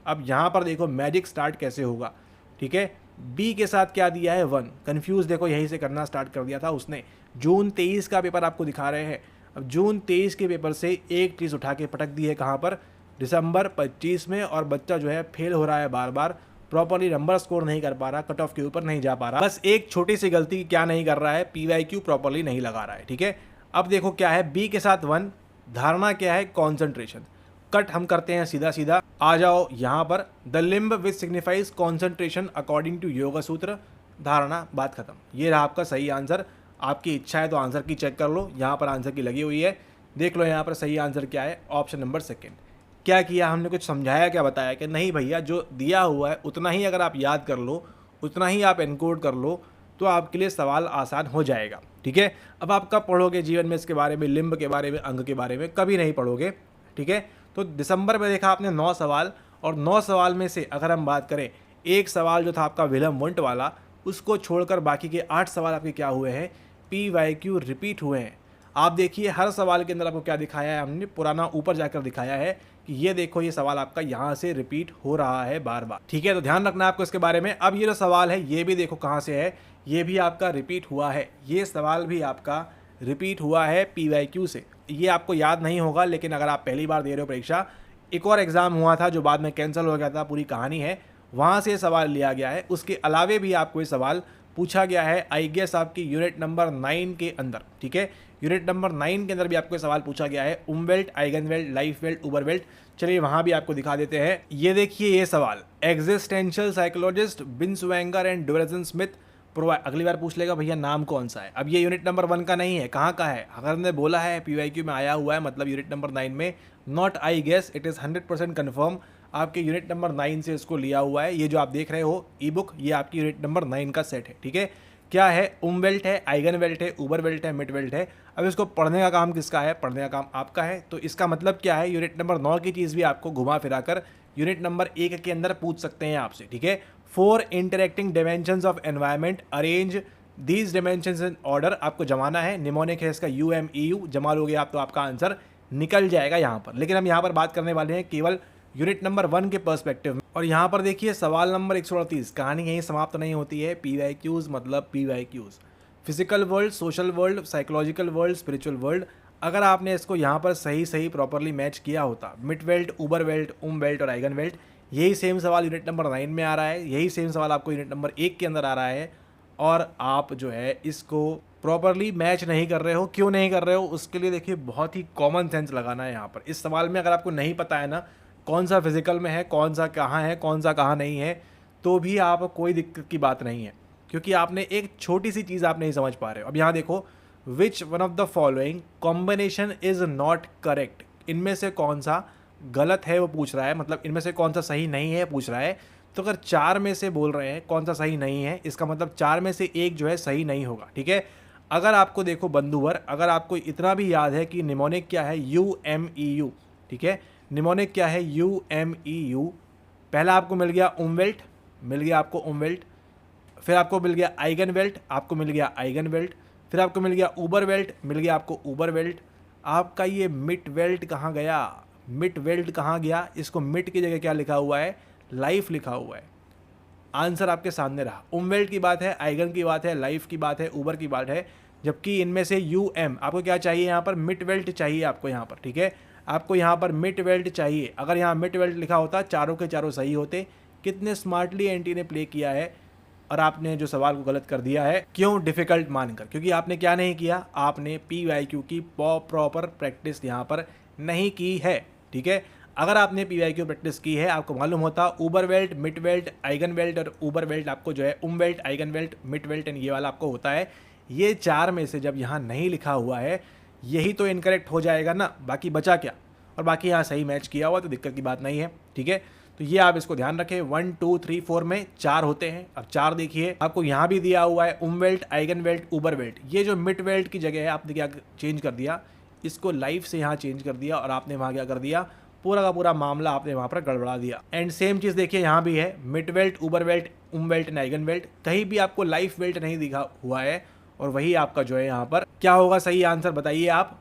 अब यहाँ पर देखो मैजिक स्टार्ट कैसे होगा, ठीक है। बी के साथ क्या दिया है 1, कंफ्यूज देखो यहीं से करना स्टार्ट कर दिया था उसने। जून 23 का पेपर आपको दिखा रहे हैं, अब जून 23 के पेपर से एक चीज़ उठा के पटक दी है कहाँ पर, दिसंबर 25 में, और बच्चा जो है फेल हो रहा है बार बार, प्रॉपरली नंबर स्कोर नहीं कर पा रहा, कट ऑफ के ऊपर नहीं जा पा रहा, बस एक छोटी सी गलती क्या नहीं कर रहा है, PYQ प्रॉपरली नहीं लगा रहा है, ठीक है। अब देखो क्या है, बी के साथ 1, धारणा क्या है कॉन्सेंट्रेशन, कट हम करते हैं सीधा सीधा, आ जाओ यहाँ पर, the limb which signifies concentration according to Yoga Sutra, dharana, बात खत्म। ये रहा आपका सही आंसर। आपकी इच्छा है तो आंसर की चेक कर लो, यहाँ पर आंसर की लगी हुई है, देख लो यहाँ पर सही आंसर क्या है, ऑप्शन नंबर 2। क्या किया हमने, कुछ समझाया क्या, बताया कि नहीं भैया जो दिया हुआ है उतना ही अगर आप याद कर लो, उतना ही आप एनकोड कर लो, तो आपके लिए सवाल आसान हो जाएगा, ठीक है। अब आप कब पढ़ोगे जीवन में इसके बारे में, लिम्ब के बारे में, अंग के बारे में, कभी नहीं पढ़ोगे, ठीक है। तो दिसंबर में देखा आपने 9 सवाल, और 9 सवाल में से अगर हम बात करें, एक सवाल जो था आपका विलम वंट वाला, उसको छोड़कर बाकी के 8 सवाल आपके क्या हुए हैं, PYQ रिपीट हुए हैं। आप देखिए हर सवाल के अंदर आपको क्या दिखाया है, हमने पुराना ऊपर जाकर दिखाया है कि ये देखो ये सवाल आपका यहाँ से रिपीट हो रहा है बार बार, ठीक है। तो ध्यान रखना है आपको इसके बारे में। अब ये जो सवाल है ये भी देखो कहाँ से है, ये भी आपका रिपीट हुआ है, ये सवाल भी आपका रिपीट हुआ है PYQ से। ये आपको याद नहीं होगा, लेकिन अगर आप पहली बार दे रहे हो परीक्षा, एक और एग्ज़ाम हुआ था जो बाद में कैंसिल हो गया था, पूरी कहानी है, वहाँ से सवाल लिया गया है। उसके अलावे भी आपको ये सवाल पूछा गया है, आई गेस आपकी यूनिट नंबर 9 के अंदर, ठीक है। यूनिट नंबर 9 के अंदर भी आपको सवाल पूछा गया है, उमवेल्ट, आइगनवेल्ट, लाइफवेल्ट, उबरवेल्ट। चलिए वहाँ भी आपको दिखा देते हैं। ये देखिए ये सवाल, एग्जिस्टेंशियल साइकोलॉजिस्ट बिन्सवेंगर एंड डोरेजन स्मिथ प्रोवाइड, अगली बार पूछ लेगा भैया नाम कौन सा है। अब ये यूनिट नंबर 1 का नहीं है, कहाँ का है, अगर हमने बोला है PYQ में आया हुआ है, मतलब यूनिट नंबर 9 में, not I guess, it is 100% confirm आपके यूनिट नंबर 9 से इसको लिया हुआ है। ये जो आप देख रहे हो ई बुक, ये आपकी यूनिट नंबर 9 का सेट है, ठीक है। क्या है, उमवेल्ट है, आइगनवेल्ट है, उबरवेल्ट है, मिडवेल्ट है। अब इसको पढ़ने का काम किसका है, पढ़ने का काम आपका है। तो इसका मतलब क्या है, यूनिट नंबर 9 की चीज़ भी आपको घुमा फिरा कर यूनिट नंबर 1 के अंदर पूछ सकते हैं आपसे, ठीक है। 4 interacting dimensions of environment, arrange these dimensions in order, आपको जमाना है। निमोनिक है इसका UMEU, जमा लोगे आप तो आपका आंसर निकल जाएगा यहाँ पर। लेकिन हम यहाँ पर बात करने वाले हैं केवल यूनिट नंबर 1 के पर्सपेक्टिव में। और यहाँ पर देखिए सवाल नंबर 138, कहानी यहीं समाप्त नहीं होती है। PYQs मतलब PYQs, physical world, social world, psychological world, spiritual world. अगर आपने इसको यहाँ पर सही प्रॉपरली मैच किया होता, mid belt, Uber belt, belt और आइगन वेल्ट, यही सेम सवाल यूनिट नंबर 9 में आ रहा है, यही सेम सवाल आपको यूनिट नंबर 1 के अंदर आ रहा है, और आप जो है इसको प्रॉपरली मैच नहीं कर रहे हो। क्यों नहीं कर रहे हो, उसके लिए देखिए बहुत ही कॉमन सेंस लगाना है यहाँ पर। इस सवाल में अगर आपको नहीं पता है ना कौन सा फिजिकल में है, कौन सा कहाँ है, कौन सा कहाँ नहीं है, तो भी आप कोई दिक्कत की बात नहीं है, क्योंकि आपने एक छोटी सी चीज़ आप नहीं समझ पा रहे हो। अब यहाँ देखो, which one of the following combination is not correct, इनमें से कौन सा गलत है वो पूछ रहा है, मतलब इनमें से कौन सा सही नहीं है पूछ रहा है। तो अगर 4 में से बोल रहे हैं कौन सा सही नहीं है, इसका मतलब 4 में से एक जो है सही नहीं होगा, ठीक है। अगर आपको देखो बंधुवर, अगर आपको इतना भी याद है कि निमोनिक क्या है, UMEU, ठीक है, निमोनिक क्या है, UMEU, पहला आपको मिल गया उमवेल्ट, मिल गया आपको उमवेल्ट, फिर आपको मिल गया आइगन वेल्ट, आपको मिल गया आइगन वेल्ट, फिर आपको मिल गया ऊबर वेल्ट, मिल गया आपको ऊबर वेल्ट। आपका ये मिड वेल्ट कहाँ गया, मिड वेल्ट कहाँ गया, इसको मिड की जगह क्या लिखा हुआ है, लाइफ लिखा हुआ है। आंसर आपके सामने रहा, उमवेल्ट की बात है, आइगन की बात है, लाइफ की बात है, ऊबर की बात है, जबकि इनमें से UM आपको क्या चाहिए, यहाँ पर मिड वेल्ट चाहिए आपको यहाँ पर, ठीक है, आपको यहाँ पर मिड वेल्ट चाहिए। अगर यहाँ मिड वेल्ट लिखा होता चारों के चारों सही होते। कितने स्मार्टली एंटी ने प्ले किया है, और आपने जो सवाल को गलत कर दिया है, क्यों डिफ़िकल्ट मानकर, क्योंकि आपने क्या नहीं किया, आपने PYQ की प्रॉपर प्रैक्टिस यहाँ पर नहीं की है, ठीक है। अगर आपने PYQ प्रैक्टिस की है, आपको मालूम होता Uber belt, mid belt, eigen belt और ऊबर वेल्ट आपको जो है belt, eigen belt, mid belt and ये वाला आपको होता है। ये 4 में से जब यहाँ नहीं लिखा हुआ है, यही तो इनकरेक्ट हो जाएगा ना, बाकी बचा क्या, और बाकी यहाँ सही मैच किया हुआ तो दिक्कत की बात नहीं है, ठीक है। तो ये आप इसको ध्यान रखें, 1 2 3 4 में 4 होते हैं। अब 4 देखिए, आपको यहाँ भी दिया हुआ है belt, eigen belt, Uber belt. ये जो मिड वेल्ट की जगह है आपने क्या चेंज कर दिया, इसको लाइफ से यहाँ चेंज कर दिया, और आपने वहाँ क्या कर दिया, पूरा का पूरा मामला आपने वहाँ पर गड़बड़ा दिया। एंड सेम चीज़ देखिए यहाँ भी है, mid belt, Uber belt, belt and eigen belt, कहीं भी आपको लाइफ वेल्ट नहीं दिखा हुआ है, और वही आपका जो है यहाँ पर क्या होगा सही आंसर बताइए आप।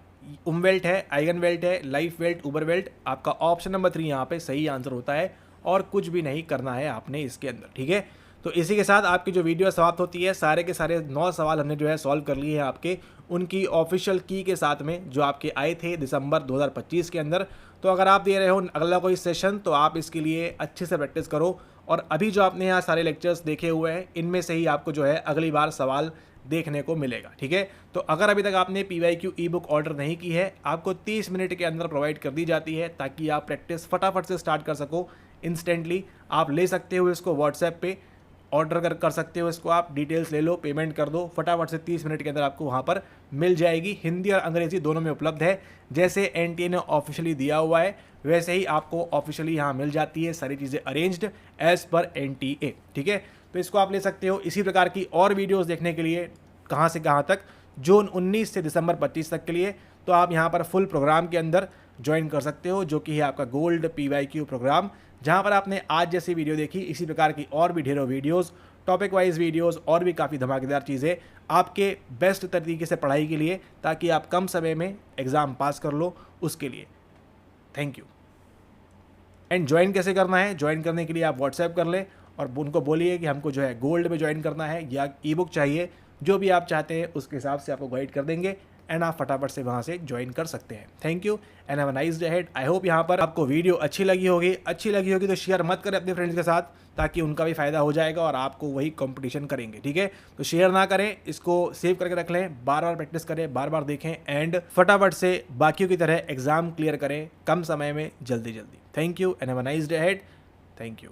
वेल्ट है, आइगन वेल्ट है, लाइफ वेल्ट, ऊबर वेल्ट, आपका ऑप्शन नंबर 3 यहाँ पे सही आंसर होता है, और कुछ भी नहीं करना है आपने इसके अंदर, ठीक है। तो इसी के साथ आपकी जो वीडियो समाप्त होती है, सारे के सारे 9 सवाल हमने जो है सॉल्व कर लिए हैं आपके, उनकी ऑफिशियल की के साथ में जो आपके आए थे दिसंबर 2025 के अंदर। तो अगर आप दे रहे हो अगला कोई सेशन, तो आप इसके लिए अच्छे से प्रैक्टिस करो, और अभी जो आपने यहाँ सारे लेक्चर्स देखे हुए हैं, इनमें से ही आपको जो है अगली बार सवाल देखने को मिलेगा, ठीक है। तो अगर अभी तक आपने PYQ ई बुक ऑर्डर नहीं की है, आपको 30 मिनट के अंदर प्रोवाइड कर दी जाती है, ताकि आप प्रैक्टिस फटाफट से स्टार्ट कर सको इंस्टेंटली। आप ले सकते हो इसको व्हाट्सएप पे, ऑर्डर कर सकते हो इसको, आप डिटेल्स ले लो, पेमेंट कर दो, फटाफट से 30 मिनट के अंदर आपको वहाँ पर मिल जाएगी। हिंदी और अंग्रेजी दोनों में उपलब्ध है, जैसे NTA ने ऑफिशियली दिया हुआ है वैसे ही आपको ऑफिशियली यहाँ मिल जाती है, सारी चीज़ें अरेंज्ड एज पर NTA, ठीक है। तो इसको आप ले सकते हो। इसी प्रकार की और वीडियोज़ देखने के लिए कहाँ से कहाँ तक, जून 19 से दिसंबर 25 तक के लिए, तो आप यहाँ पर फुल प्रोग्राम के अंदर ज्वाइन कर सकते हो, जो कि है आपका गोल्ड PYQ प्रोग्राम, जहाँ पर आपने आज जैसी वीडियो देखी, इसी प्रकार की और भी ढेरों वीडियोस, टॉपिक वाइज वीडियोस, और भी काफ़ी धमाकेदार चीज़ें आपके बेस्ट तरीके से पढ़ाई के लिए, ताकि आप कम समय में एग्ज़ाम पास कर लो, उसके लिए। Thank you. एंड ज्वाइन कैसे करना है, ज्वाइन करने के लिए आप व्हाट्सएप कर लें, और उनको बोलिए कि हमको जो है गोल्ड में ज्वाइन करना है, या ई बुक चाहिए, जो भी आप चाहते हैं उसके हिसाब से आपको गाइड कर देंगे, एंड आप फटाफट से वहाँ से ज्वाइन कर सकते हैं। Thank you and have a nice day ahead. I hope यहाँ पर आपको वीडियो अच्छी लगी होगी तो शेयर मत करें अपने फ्रेंड्स के साथ, ताकि उनका भी फायदा हो जाएगा और आपको वही कंपटीशन करेंगे, ठीक है। तो शेयर ना करें, इसको सेव करके रख लें, बार बार प्रैक्टिस करें, बार बार देखें, एंड फटाफट से बाकियों की तरह एग्जाम क्लियर करें कम समय में, जल्दी जल्दी। Thank you and have a nice day ahead. Thank you.